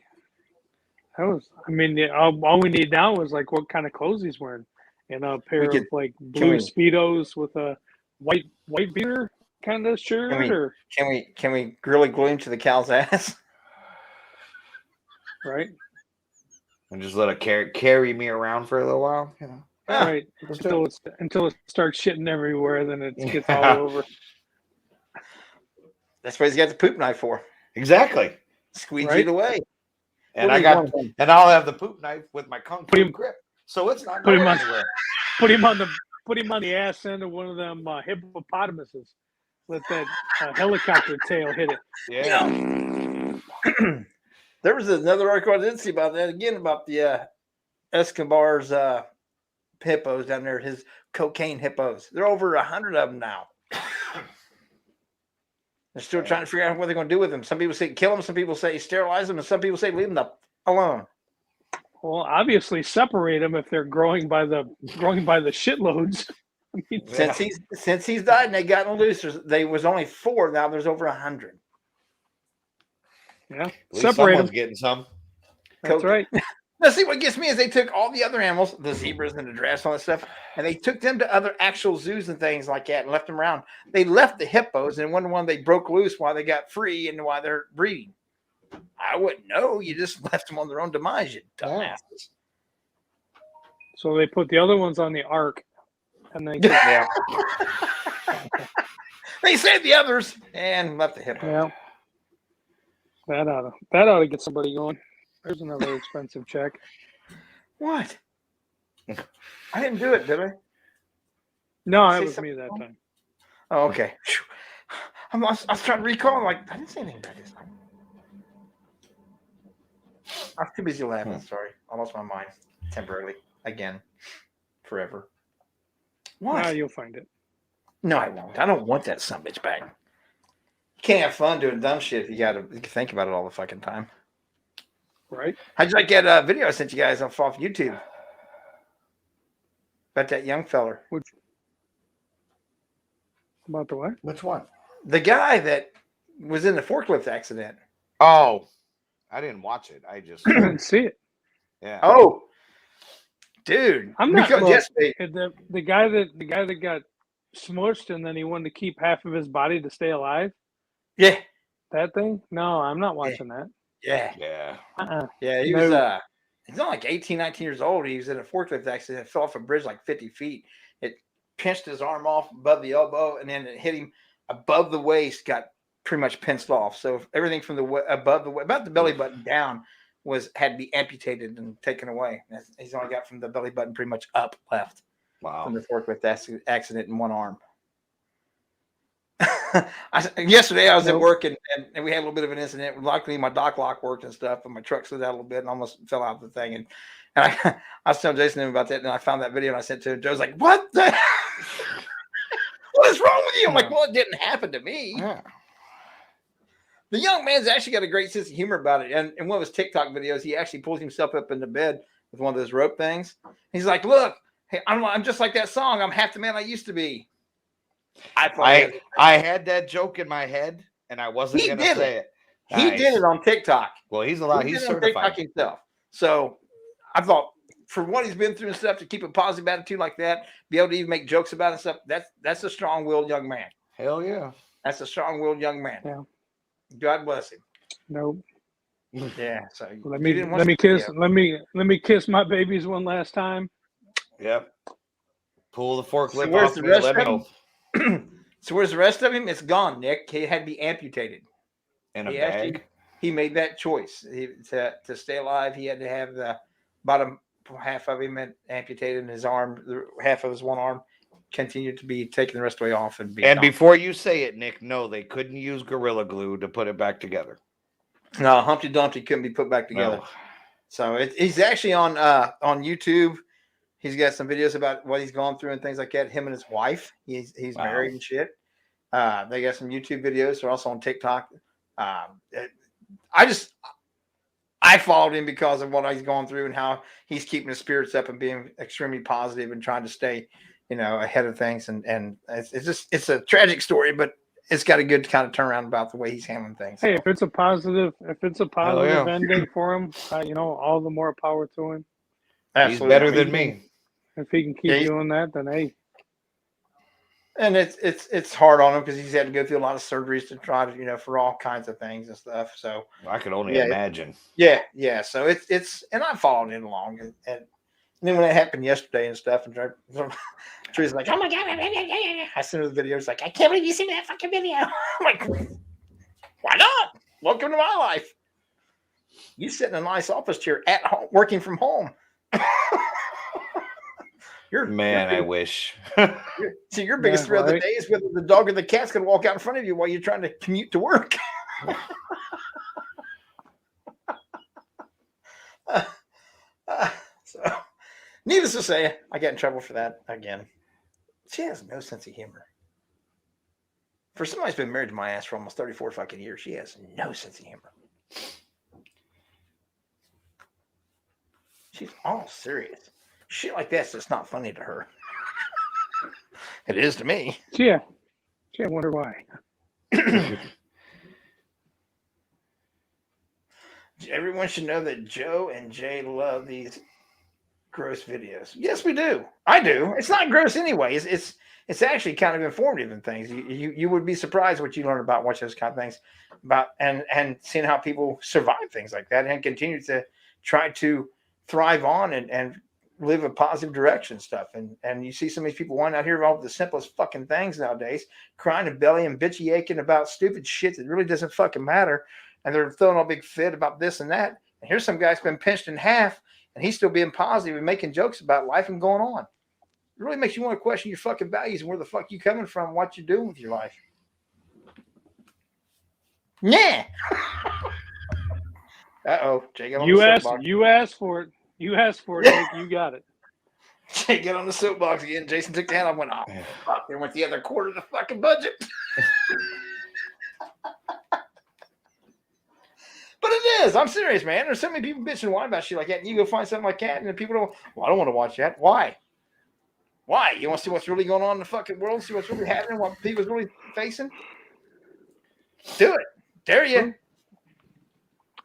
I mean, all we need now is like what kind of clothes he's wearing, and a pair of like blue Speedos with a white beater kind of shirt. Can we really glue him to the cow's ass? Right. And just let it carry me around for a little while. You know. Right. Until it starts shitting everywhere, then it gets all over. That's what he's got the poop knife for. Exactly. Squeeze it away. And I'll have the poop knife with my kung fu grip, so it's not going anywhere. Put him on the ass end of one of them hippopotamuses. Let that helicopter tail hit it. Yeah. There was another article I didn't see about that again about the Escobar's hippos down there. His cocaine hippos. There are over 100 of them now. They're still trying to figure out what they're going to do with them. Some people say kill them. Some people say sterilize them. And some people say leave them alone. Well, obviously separate them if they're growing by the shitloads. I mean, since he's died and they gotten loose, there was only 4. Now there's over 100. Yeah, separate them. Getting some. That's right. Now, see what gets me is they took all the other animals, the zebras and the giraffes, all that stuff, and they took them to other actual zoos and things like that and left them around. They left the hippos and wonder when they broke loose why they got free and why they're breeding. I wouldn't know. You just left them on their own demise, you dumbasses. So they put the other ones on the ark, and they they saved the others and left the hippos. Yeah. That ought to get somebody going. There's another expensive check. What? I didn't do it, did I? No, it was me that time. Oh, okay. I was trying to recall. Like, I didn't say anything about this. I was too busy laughing. Sorry. I lost my mind temporarily. Again. Forever. What? No, you'll find it. No, I won't. I don't want that sumbitch back. You can't have fun doing dumb shit if you can think about it all the fucking time. Right. How'd you like that video I sent you guys off YouTube? About that young feller. About the what? Which one? The guy that was in the forklift accident. Oh, I didn't watch it. I just didn't see it. Yeah. Oh, dude. I'm not. The guy that got smushed and then he wanted to keep half of his body to stay alive. Yeah. That thing? No, I'm not watching that. Yeah. Yeah. Yeah, he was he's not like 18, 19 years old. He was in a forklift accident, fell off a bridge like 50 feet. It pinched his arm off above the elbow, and then it hit him above the waist, got pretty much pinched off. So everything from about the belly button down had to be amputated and taken away. He's only got from the belly button pretty much up left. Wow. From the forklift accident in one arm. Yesterday I was at work and we had a little bit of an incident. Luckily my dock lock worked and stuff, but my truck slid out a little bit and almost fell out of the thing. And I was telling Jason about that, and I found that video and I sent it to him. Joe's like, "What the? What is wrong with you?" I'm like, "Well, it didn't happen to me." Yeah. The young man's actually got a great sense of humor about it. And in one of his TikTok videos, he actually pulls himself up into bed with one of those rope things. He's like, "Look, hey, I'm just like that song. I'm half the man I used to be." I had that joke in my head, and I wasn't going to say it. He did it on TikTok. Well, he's certified himself. So I thought, for what he's been through and stuff, to keep a positive attitude like that, be able to even make jokes about it and stuff, that's a strong-willed young man. Hell yeah. That's a strong-willed young man. Yeah. God bless him. Nope. Yeah. So let me kiss my babies one last time. Yep. Pull the forklift so where's off the me. rest Let me of know. So where's the rest of him? It's gone, Nick. He had to be amputated. In a bag? He made that choice. To stay alive, he had to have the bottom half of him had amputated, and his arm, half of his one arm, continued to be taken the rest of the way off. And before you say it, Nick, no, they couldn't use Gorilla Glue to put it back together. No, Humpty Dumpty couldn't be put back together. No. So he's actually on YouTube. He's got some videos about what he's gone through and things like that. Him and his wife. He's Wow. married and shit. They got some YouTube videos. They're also on TikTok. I followed him because of what he's going through and how he's keeping his spirits up and being extremely positive and trying to stay, ahead of things. And it's a tragic story, but it's got a good kind of turnaround about the way he's handling things. Hey, if it's a positive yeah. ending for him, all the more power to him. He's better than me. If he can keep doing that, then hey. And it's hard on him because he's had to go through a lot of surgeries to try to, for all kinds of things and stuff. So I could only imagine. Yeah. So it's and I followed it along, and then when it happened yesterday and stuff, and Teresa's like, "Oh my god!" I sent her the video. It's like, "I can't believe you seen that fucking video." I'm like, "Why not? Welcome to my life." You sit in a nice office chair at home, working from home. I wish. See, your biggest thrill of the day is whether the dog or the cat's going to walk out in front of you while you're trying to commute to work. So, needless to say, I got in trouble for that again. She has no sense of humor. For somebody who's been married to my ass for almost 34 fucking years, she has no sense of humor. She's all serious. Shit like that's just not funny to her. It is to me. Yeah. I wonder why. Everyone should know that Joe and Jay love these gross videos. Yes, we do. I do. It's not gross anyway. It's actually kind of informative in things. You would be surprised what you learn about watching those kind of things about and seeing how people survive things like that and continue to try to thrive on and live a positive direction stuff. And you see some of these people whining out here about the simplest fucking things nowadays, crying and belly and bitchy aching about stupid shit that really doesn't fucking matter. And they're throwing a big fit about this and that. And here's some guy's been pinched in half and he's still being positive and making jokes about life and going on. It really makes you want to question your fucking values and where the fuck you coming from, what you're doing with your life. Yeah. Uh-oh. Jay got on the soapbox. You asked for it. You asked for it, Nick. You got it. Jay got on the soapbox again. Jason took the hand. I went, oh, fuck. They went the other quarter of the fucking budget. But it is. I'm serious, man. There's so many people bitching and whining about shit like that. And you go find something like that, and then people don't, well, I don't want to watch that. Why? Why? You want to see what's really going on in the fucking world? See what's really happening? What people's really facing? Do it. Dare you.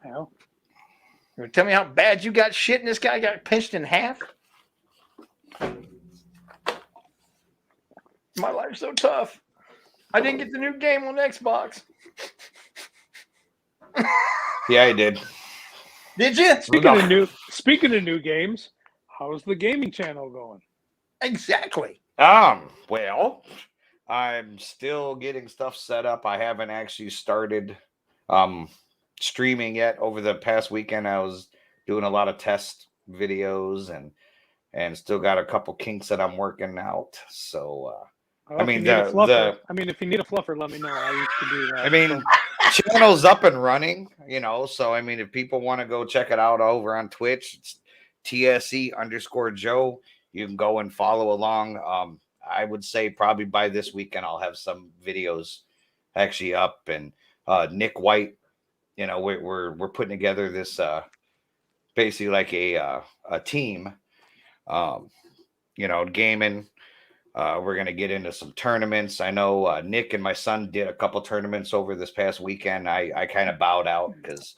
Hell. Tell me how bad you got shit and this guy got pinched in half? My life's so tough. I didn't get the new game on Xbox. Yeah, I did. Did you? Speaking of new games, how's the gaming channel going? Exactly. Well, I'm still getting stuff set up. I haven't actually started streaming yet. Over the past weekend, I was doing a lot of test videos and still got a couple kinks that I'm working out. So if you need a fluffer, let me know. I used to do that. I mean, channel's up and running, so I mean, if people want to go check it out over on Twitch, it's TSE_Joe. You can go and follow along. I would say probably by this weekend I'll have some videos actually up. And Nick White, we're putting together this basically like a team, gaming. We're going to get into some tournaments. I know Nick and my son did a couple tournaments over this past weekend. I kind of bowed out because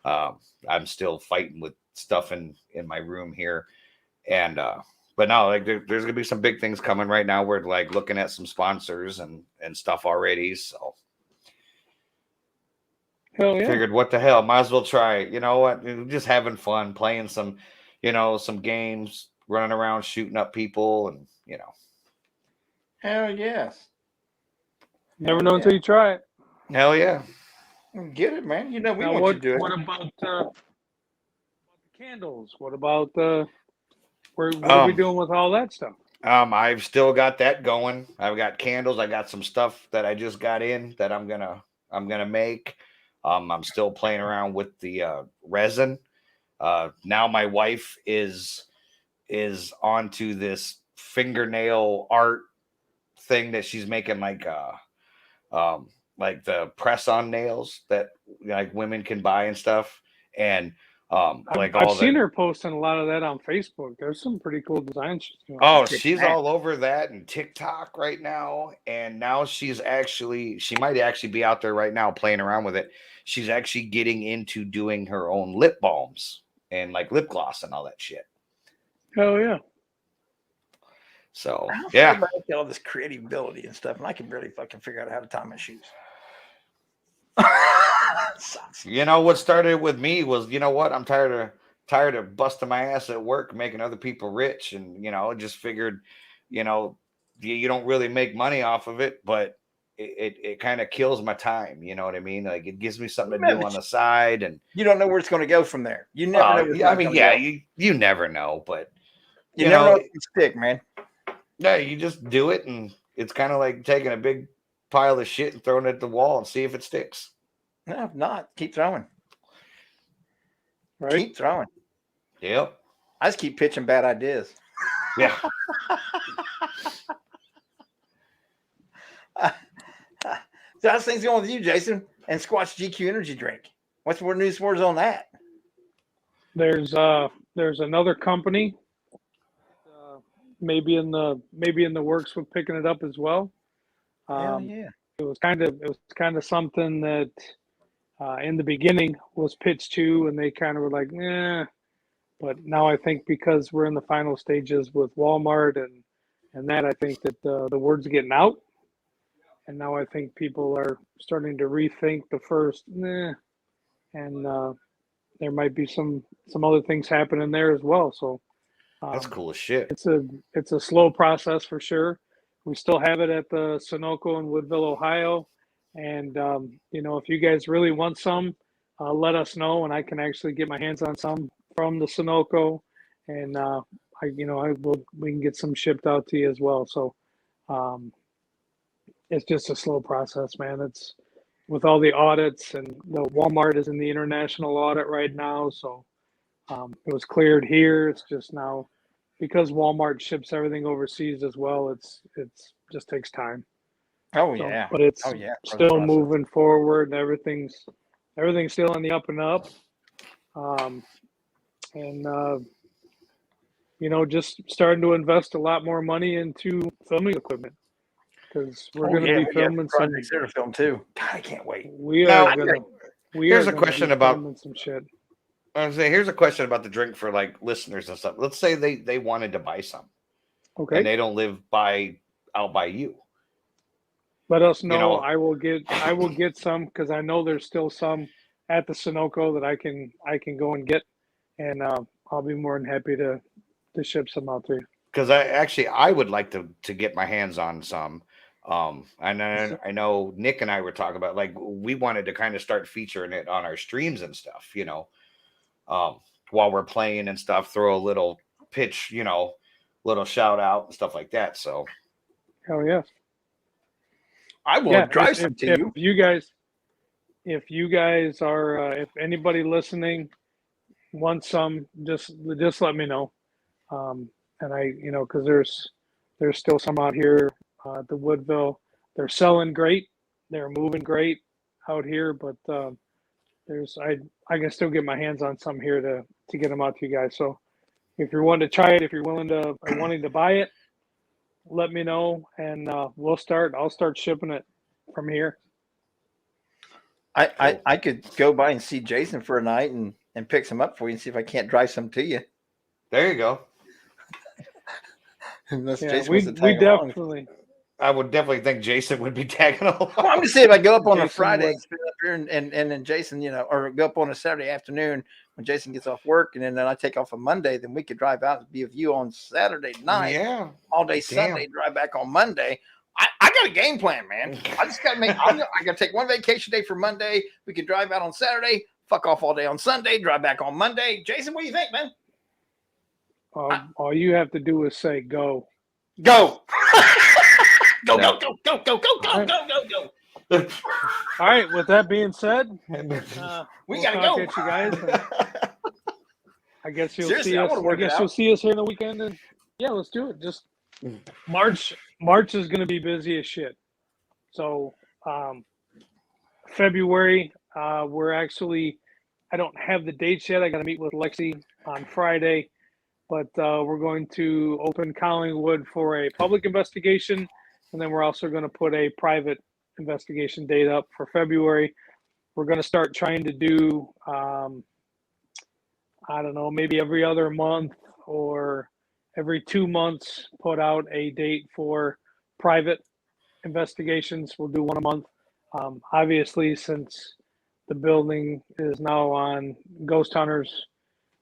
I'm still fighting with stuff in my room here. And but no, like there's going to be some big things coming right now. We're like looking at some sponsors and stuff already. So hell yeah. Figured what the hell, might as well try it. You know what? Just having fun, playing some, some games, running around, shooting up people, and Hell yes. Never know until you try it. Hell yeah. Get it, man. We Now, want you to do it. What about the candles? What about the What are we doing with all that stuff? I've still got that going. I've got candles. I got some stuff that I just got in that I'm gonna make. I'm still playing around with the resin. Now my wife is onto this fingernail art thing that she's making, like the press on nails that like women can buy and stuff. And I've seen her posting a lot of that on Facebook. There's some pretty cool designs she's doing. Oh, she's all over that and TikTok right now. And now she might actually be out there right now playing around with it. She's actually getting into doing her own lip balms and like lip gloss and all that shit. Oh yeah. So I yeah, about all this creative ability and stuff, and I can barely fucking figure out how to tie my shoes. you know what started with me was, you know what, I'm tired of busting my ass at work making other people rich, and just figured, you don't really make money off of it, but it kind of kills my time. You know what I mean? Like, it gives me something to do on the side, and you don't know where it's going to go from there. You never know. I mean, yeah, you never know, but you never know if it can stick, man. Yeah, you just do it, and it's kind of like taking a big pile of shit and throwing it at the wall and see if it sticks. No, if not, keep throwing. Right? Keep throwing. Yep. I just keep pitching bad ideas. Yeah. So how's things going with you, Jason? And Squatch GQ Energy Drink. What's more news for us on that? There's another company, maybe in the works with picking it up as well. Hell yeah. It was kind of something that in the beginning was pitched to, and they kind of were like, "Eh." But now I think because we're in the final stages with Walmart and that, I think that the word's getting out, and now I think people are starting to rethink the first, "Nah," and there might be some other things happening there as well. So that's cool as shit. It's a slow process for sure. We still have it at the Sunoco in Woodville, Ohio. And, if you guys really want some, let us know, and I can actually get my hands on some from the Sunoco. And, we can get some shipped out to you as well. So it's just a slow process, man. It's with all the audits, and Walmart is in the international audit right now. So it was cleared here. It's just now, because Walmart ships everything overseas as well, it's just takes time. Oh So, yeah. but it's still process. moving forward, and everything's still on the up and up. Just starting to invest a lot more money into filming equipment, because we're going to be filming some Zero film too. God, I can't wait. Here's a question about some shit. I was saying, here's a question about the drink for like listeners and stuff. Let's say they wanted to buy some, Okay, and they don't live out by you. let us know. I will get some, because I know there's still some at the Sunoco that I can go and get, and I'll be more than happy to ship some out to you. Because I would like to get my hands on some. And I know Nick and I were talking about, like, we wanted to kind of start featuring it on our streams and stuff, while we're playing and stuff, throw a little pitch, little shout out and stuff like that. So hell yeah. I will drive some to you. If you guys are, if anybody listening wants some, just let me know. And I, because there's still some out here at the Woodville. They're selling great. They're moving great out here, but I can still get my hands on some here to get them out to you guys. So if you're wanting to try it, if you're wanting to buy it, let me know, and I'll start shipping it from here. I could go by and see Jason for a night and pick some up for you and see if I can't drive some to you. There you go. Unless Yeah, Jason we wants to tag definitely. along. I would definitely think Jason would be tagging along. Well, I'm just saying, if I go up on a Jason Friday would. and sit up here and then Jason, or go up on a Saturday afternoon when Jason gets off work, and then I take off on Monday, then we could drive out and be with you on Saturday night. Yeah. All day Sunday, drive back on Monday. I got a game plan, man. I just got to I got to take one vacation day for Monday. We can drive out on Saturday, fuck off all day on Sunday, drive back on Monday. Jason, what do you think, man? All you have to do is say go. Go. Go, No. go, go, go, go, go, go, go, go, go. All right. With that being said, We we'll gotta talk go. at you guys. And I guess you'll Seriously, see I us. wanna I work it guess out. you'll see us here in the weekend. And yeah, let's do it. Just March is going to be busy as shit. So February, we're actually. I don't have the dates yet. I got to meet with Lexi on Friday, but we're going to open Collingwood for a public investigation, and then we're also going to put a private investigation date up for February. We're going to start trying to do, I don't know, maybe every other month or every 2 months, put out a date for private investigations. We'll do one a month. Obviously, since the building is now on Ghost Hunters,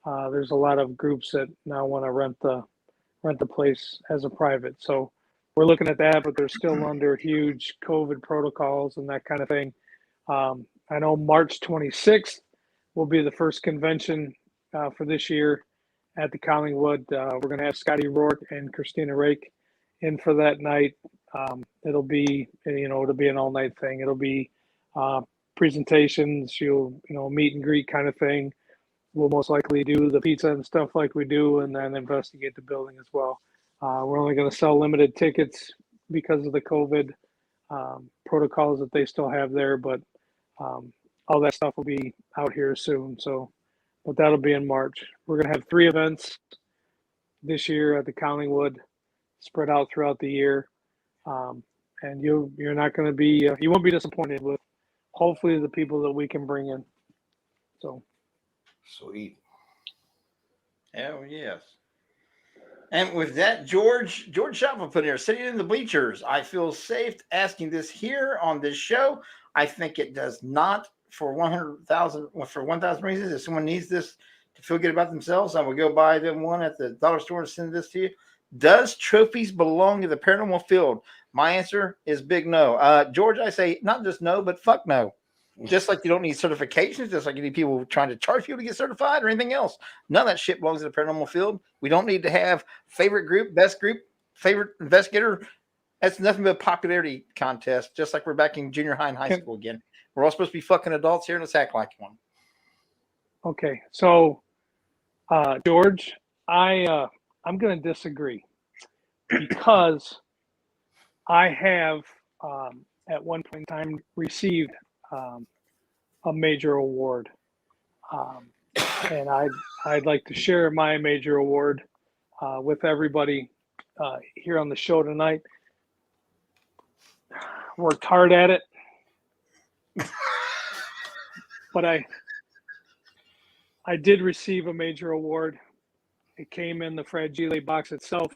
there's a lot of groups that now want to rent the place as a private. So we're looking at that, but they're still under huge COVID protocols and that kind of thing. I know March 26th will be the first convention for this year at the Collingwood. We're going to have Scotty Rourke and Christina Rake in for that night. It'll be an all-night thing. It'll be presentations. You'll meet and greet kind of thing. We'll most likely do the pizza and stuff like we do, and then investigate the building as well. We're only going to sell limited tickets because of the COVID protocols that they still have there, but all that stuff will be out here soon. So, but that'll be in March. We're going to have 3 events this year at the Collingwood, spread out throughout the year, and you're not going to be you won't be disappointed with hopefully the people that we can bring in. So. Sweet. Hell yes. And with that, George Shopper put here, sitting in the bleachers, I feel safe asking this here on this show. I think it does not for 1,000 reasons. If someone needs this to feel good about themselves, I will go buy them one at the dollar store and send this to you. Does trophies belong in the paranormal field? My answer is big no. George, I say not just no, but fuck no. Just like you don't need certifications, just like you need people trying to charge you to get certified or anything else. None of that shit belongs in the paranormal field. We don't need to have favorite group, best group, favorite investigator. That's nothing but a popularity contest, just like we're back in junior high and high school again. We're all supposed to be fucking adults here, and let's act like one. Okay, so George, I'm going to disagree because I have at one point in time received a major award, and I'd like to share my major award with everybody here on the show tonight. Worked hard at it, but I did receive a major award. It came in the Fragile box itself,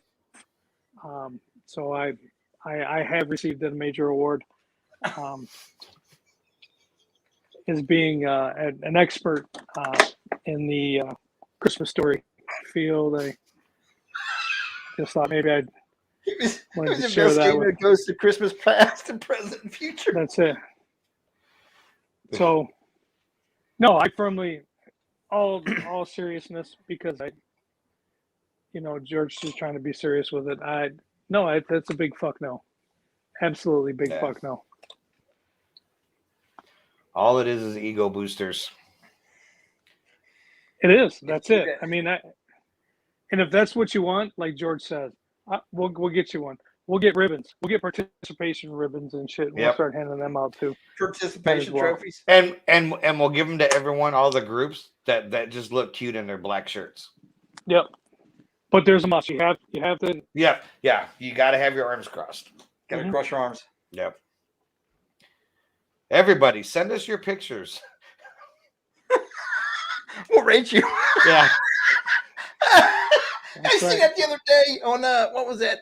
so I have received a major award. As being an expert in the Christmas story field, I just thought maybe I'd wanted to share that. It goes to Christmas past and present and future. That's it. So, no, I firmly, all seriousness, because George is trying to be serious with it. That's a big fuck no. Absolutely big fuck no. All it is ego boosters. It is. That's it. I mean, and if that's what you want, like George says, we'll get you one. We'll get ribbons. We'll get participation ribbons and shit. We'll start handing them out too. Participation trophies. And we'll give them to everyone, all the groups that just look cute in their black shirts. Yep. But there's a must. You have to. Yeah. You got to have your arms crossed. Got to cross your arms. Yep. Everybody, send us your pictures. We'll rate you. Yeah. I seen that the other day on what was that?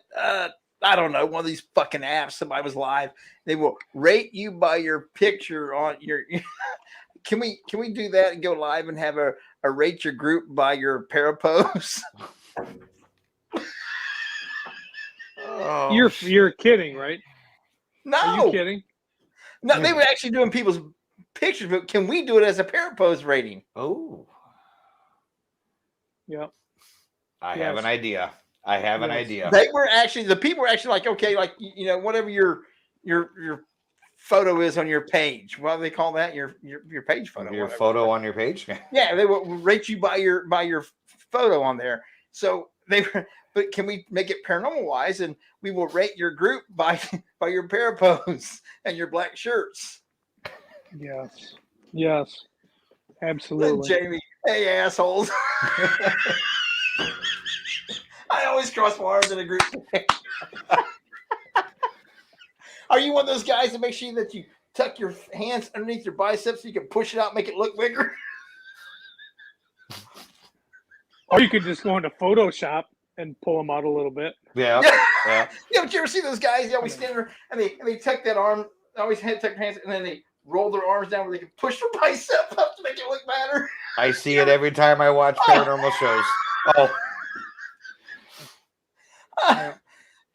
I don't know, one of these fucking apps. Somebody was live. They will rate you by your picture on your. Can we do that and go live and have a rate your group by your parapose? Oh, You're kidding, right? No. Are you kidding? No, they were actually doing people's pictures, but can we do it as a parapose rating? Oh. Yep. I have an idea. Yes. They were actually the people were actually like, okay, like whatever your photo is on your page. What do they call that? Your page photo. Your whatever. photo on your page. Yeah, they will rate you by your photo on there. So they were, but can we make it paranormal wise, and we will rate your group by your parapose and your black shirts. Yes. Yes. Absolutely. Jamie, hey assholes. I always cross my arms in a group. Are you one of those guys that make sure that you tuck your hands underneath your biceps so you can push it out and make it look bigger? Or you could just go into Photoshop and pull them out a little bit. Yeah. Yeah, but you ever see those guys? They always stand there and they tuck that arm, they always tuck their hands, and then they roll their arms down where they can push their bicep up to make it look better. I see it every time I watch paranormal shows. Oh.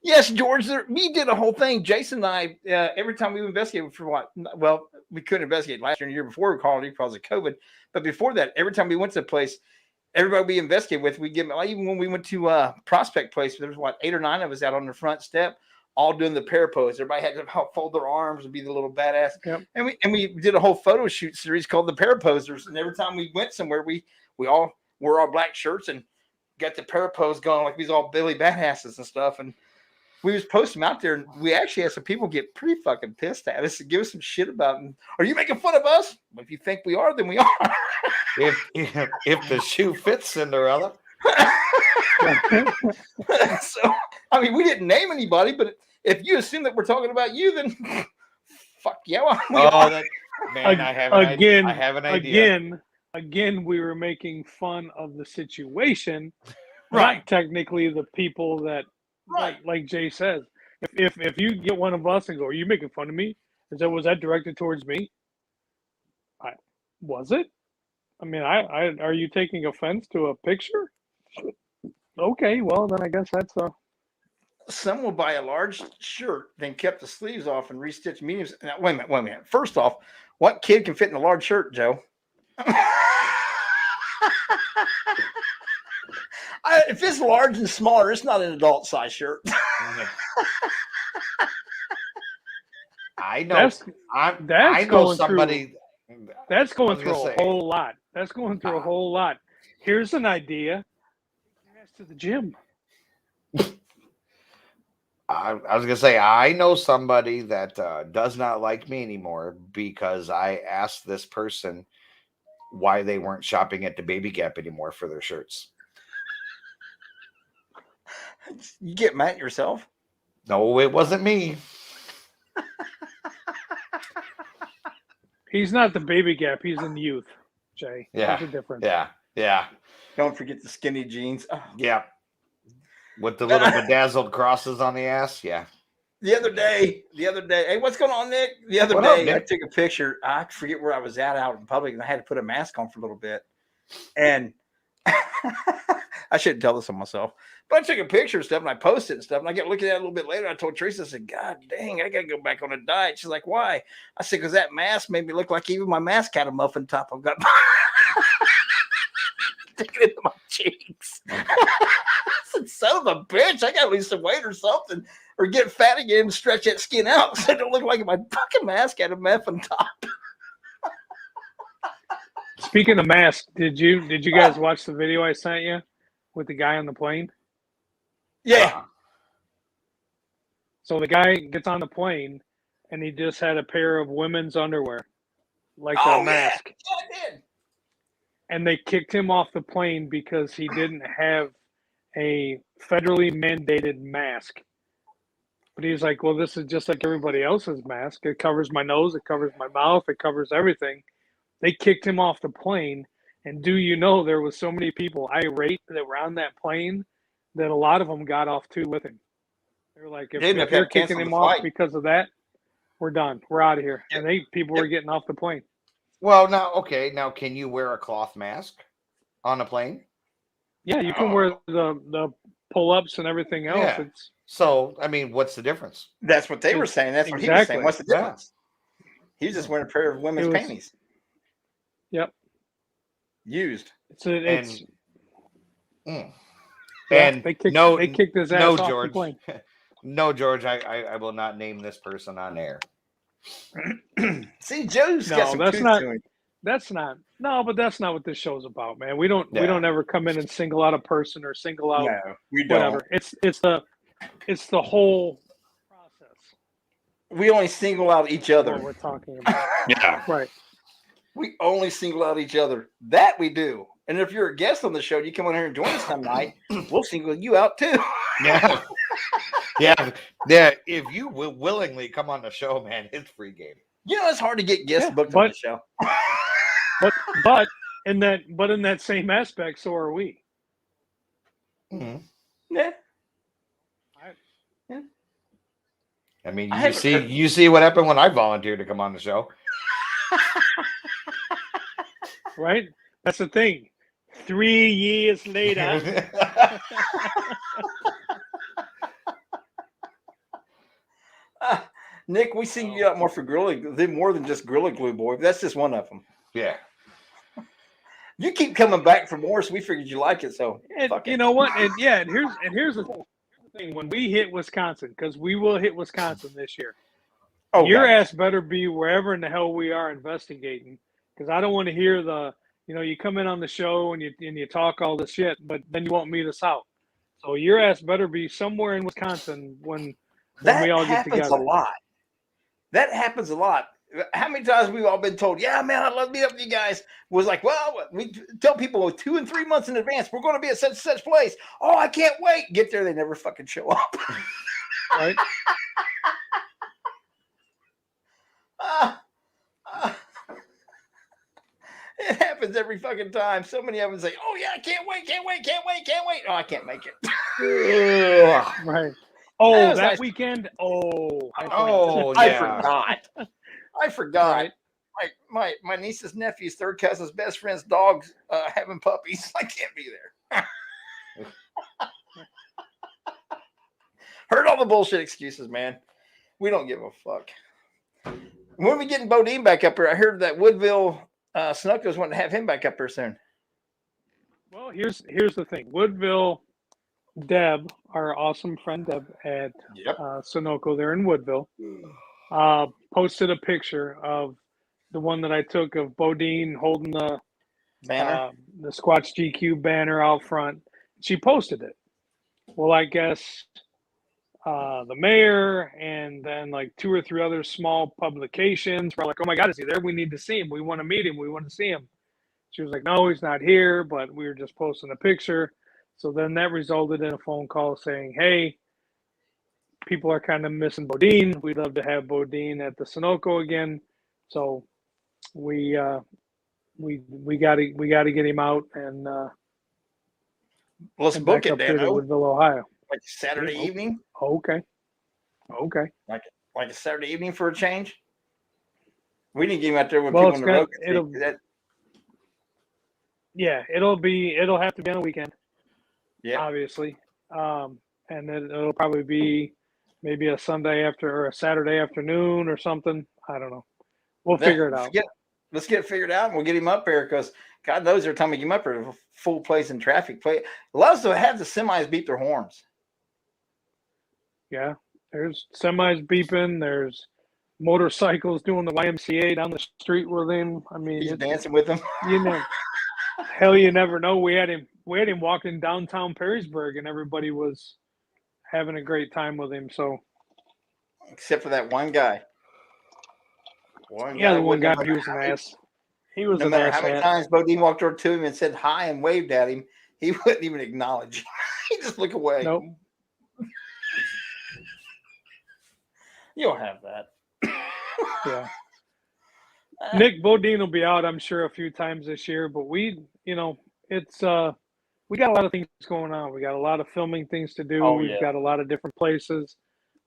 Yes, George, we did a whole thing. Jason and I, every time we investigated for what? Well, we couldn't investigate last year and the year before we called it because of COVID. But before that, every time we went to a place, everybody we investigated with, we give them, like, even when we went to Prospect Place, there was 8 or 9 of us out on the front step, all doing the parapose. Everybody had to help fold their arms and be the little badass. Yep. And we did a whole photo shoot series called the Paraposers. And every time we went somewhere, we all wore our black shirts and got the parapose going like we was all Billy badasses and stuff. And we was posting them out there, and we actually had some people get pretty fucking pissed at us and give us some shit about them. Are you making fun of us? Well, if you think we are, then we are. If the shoe fits, Cinderella. So, I mean, we didn't name anybody, but if you assume that we're talking about you, then fuck yeah. Man, I have an idea. Again, we were making fun of the situation, Right. not technically the people that, Right. like Jay says. If you get one of us and go, "Are you making fun of me?" Was that directed towards me? Was it? I mean, are you taking offense to a picture? Okay, well then I guess that's Some will buy a large shirt, then kept the sleeves off and restitch mediums. Now, wait a minute. First off, what kid can fit in a large shirt, Joe? If it's large and smaller, it's not an adult size shirt. I know. I know somebody. That's going through a whole lot. That's going through a whole lot. Here's an idea. To the gym. I was gonna say I know somebody that does not like me anymore because I asked this person why they weren't shopping at the Baby Gap anymore for their shirts. You get mad at yourself? No, it wasn't me. He's not the Baby Gap. He's in youth, Jay. Yeah. There's a difference. Yeah. Don't forget the skinny jeans. Oh. Yeah. With the little bedazzled crosses on the ass. Yeah. The other day, hey, what's going on, Nick? The other day, I took a picture. I forget where I was at out in public, and I had to put a mask on for a little bit. And I shouldn't tell this on myself, but I took a picture of stuff and I posted it and stuff. And I got looking at it a little bit later. I told Teresa, I said, "God dang, I got to go back on a diet." She's like, "Why?" I said, "Because that mask made me look like even my mask had a muffin top. I've got sticking into my cheeks." I said, "Son of a bitch, I got to lose some weight or something, or get fat again and stretch that skin out so it don't look like my fucking mask had a muffin top." Speaking of masks, did you guys watch the video I sent you with the guy on the plane? Yeah. So the guy gets on the plane and he just had a pair of women's underwear, like a mask. Yeah, I did. And they kicked him off the plane because he didn't have a federally mandated mask. But he's like, "Well, this is just like everybody else's mask. It covers my nose, it covers my mouth, it covers everything." They kicked him off the plane. And do you know there was so many people irate that were on that plane that a lot of them got off too with him. They were like, if you're kicking him off because of that, we're done. We're out of here. Yep. And people were getting off the plane. Well, now can you wear a cloth mask on a plane? Yeah, you can wear the pull-ups and everything else. Yeah. So, I mean, what's the difference? That's what they were saying. That's what he was saying. What's the difference? He was just wearing a pair of women's panties. Yep. Used. And they kicked no, they kicked his ass no, off the George. plane. No, George, I will not name this person on air. See, Joe's got No, some that's truth not. to him. That's not. No, but that's not what this show's about, man. We don't Yeah. ever come in and single out a person or single out No, we don't. whatever. It's the whole process We only single out each other. what we're talking about. Yeah. Right. We only single out each other. That we do. And if you're a guest on the show, you come on here and join us some night, we'll single you out too. Yeah. Yeah. If you will willingly come on the show, man, it's free game. You know, it's hard to get guests Yeah, booked on the show. But in that same aspect, so are we. Mm-hmm. Yeah. I mean, I haven't heard- you see what happened when I volunteered to come on the show. Right? That's the thing. 3 years later. Nick, we single you out more for more than just Gorilla Glue Boy. That's just one of them. Yeah. You keep coming back for more, so we figured you like it. So And fuck you it. know what? And here's the thing. When we hit Wisconsin, because we will hit Wisconsin this year, your God. ass better be wherever in the hell we are investigating, because I don't want to hear you come in on the show and you talk all this shit, but then you won't meet us out. So your ass better be somewhere in Wisconsin when we all get happens together. a lot. That happens a lot. How many times we've all been told, yeah, man, I'd love to meet up with you guys. Was like, well, we tell people 2 and 3 months in advance, we're going to be at such and such place. Oh, I can't wait. Get there. They never fucking show up. Right? It happens every fucking time. So many of them say, oh, yeah, I can't wait. Oh, I can't make it. Right. Oh, That was that nice. weekend. Oh, I yeah. forgot. I forgot. Right. My niece's nephew's third cousin's best friend's dogs having puppies. I can't be there. Heard all the bullshit excuses, man. We don't give a fuck. When are we getting Bodine back up here? I heard that Woodville Snuckos want to have him back up here soon. Well, here's the thing. Woodville, Deb, our awesome friend Deb at Sunoco there in Woodville, posted a picture of the one that I took of Bodine holding the Banner. the Squatch GQ banner out front. She posted it. Well, I guess the mayor and then like 2 or 3 other small publications were like, oh my God, is he there? We need to see him. We want to meet him. We want to see him. She was like, no, he's not here, but we were just posting a picture. So then that resulted in a phone call saying, hey, people are kind of missing Bodine. We'd love to have Bodine at the Sunoco again. So we got to get him out and Let's and book back it, up here to Dan. Woodville, Ohio. Like Saturday evening? Okay. Like a Saturday evening for a change? We didn't get him out there with Well, people on the road. It'll have to be on a weekend. Yeah. Obviously. And then it'll probably be maybe a Sunday or a Saturday afternoon or something. I don't know. We'll figure it out. Let's get it figured out and we'll get him up here because God knows every time we get him up here, a full place in traffic. Loves to have the semis beep their horns. Yeah. There's semis beeping. There's motorcycles doing the YMCA down the street with him. I mean, He's dancing with them. You know, hell, you never know. We had him walking downtown Perrysburg, and everybody was having a great time with him. So, except for that one guy. The one guy, he was an ass. He was no an matter ass. how many times Bodine walked over to him and said hi and waved at him, he wouldn't even acknowledge. He'd just look away. Nope. You don't have that. Yeah. Nick Bodine will be out, I'm sure, a few times this year, but we got a lot of things going on. We got a lot of filming things to do. We've got a lot of different places.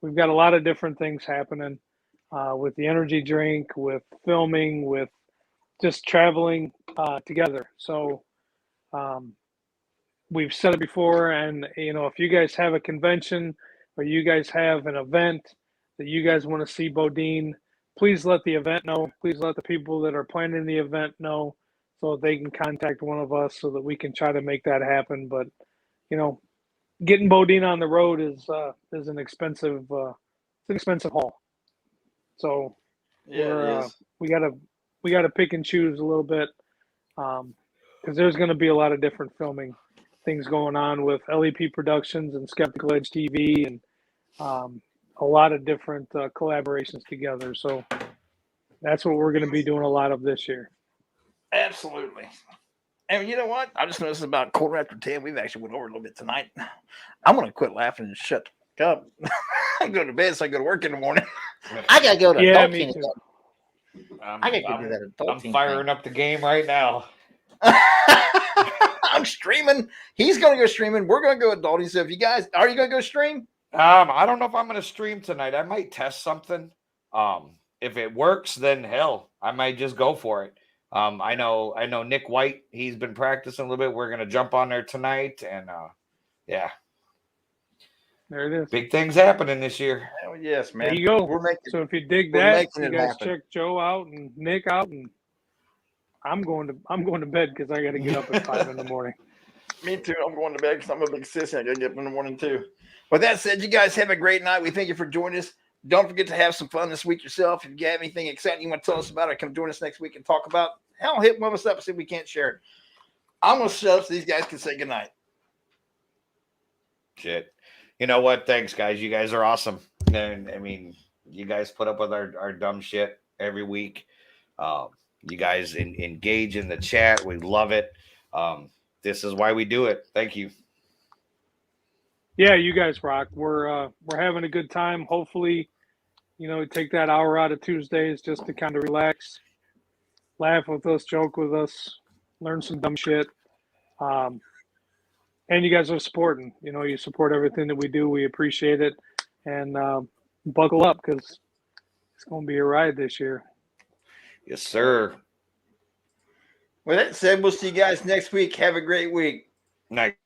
We've got a lot of different things happening with the energy drink, with filming, with just traveling together. So we've said it before, and if you guys have a convention or you guys have an event that you guys want to see Bodine, please let the event know. Please let the people that are planning the event know so they can contact one of us so that we can try to make that happen. But, getting Bodine on the road is an expensive haul. So we gotta pick and choose a little bit, because there's going to be a lot of different filming things going on with LEP Productions and Skeptical Edge TV, and a lot of different collaborations together. So that's what we're going to be doing a lot of this year. Absolutely. And you know what? I just noticed about 10:15. We've actually went over a little bit tonight. I'm going to quit laughing and shut the fuck up. I go to bed so I go to work in the morning. I got to go to adult me team. too. I got to do that adult I'm team firing up the game right now. I'm streaming. He's going to go streaming. We're going to go adulting. So if you guys, are you going to go stream? I don't know if I'm going to stream tonight. I might test something. If it works, then hell, I might just go for it. I know Nick White. He's been practicing a little bit. We're going to jump on there tonight, and yeah, there it is. big things happening this year. Oh yes, man. There you go. We're making. So if you dig we're that, making you it guys happen. check Joe out and Nick out, and I'm going to bed because I got to get up at 5 in the morning. Me too. I'm going to bed because I'm a big sissy. I got to get up in the morning too. With that said, you guys have a great night. We thank you for joining us. Don't forget to have some fun this week yourself. If you have anything exciting you want to tell us about it, come join us next week and talk about. Hell, hit one of us up and see if we can't share it. I'm going to shut up so these guys can say goodnight. Shit. You know what? Thanks, guys. You guys are awesome. And I mean, you guys put up with our dumb shit every week. You guys engage in the chat. We love it. This is why we do it. Thank you. Yeah, you guys rock. We're having a good time. Hopefully, take that hour out of Tuesdays just to kind of relax, laugh with us, joke with us, learn some dumb shit. And you guys are supporting. You support everything that we do. We appreciate it. And buckle up because it's going to be a ride this year. Yes, sir. With that said, we'll see you guys next week. Have a great week. Night.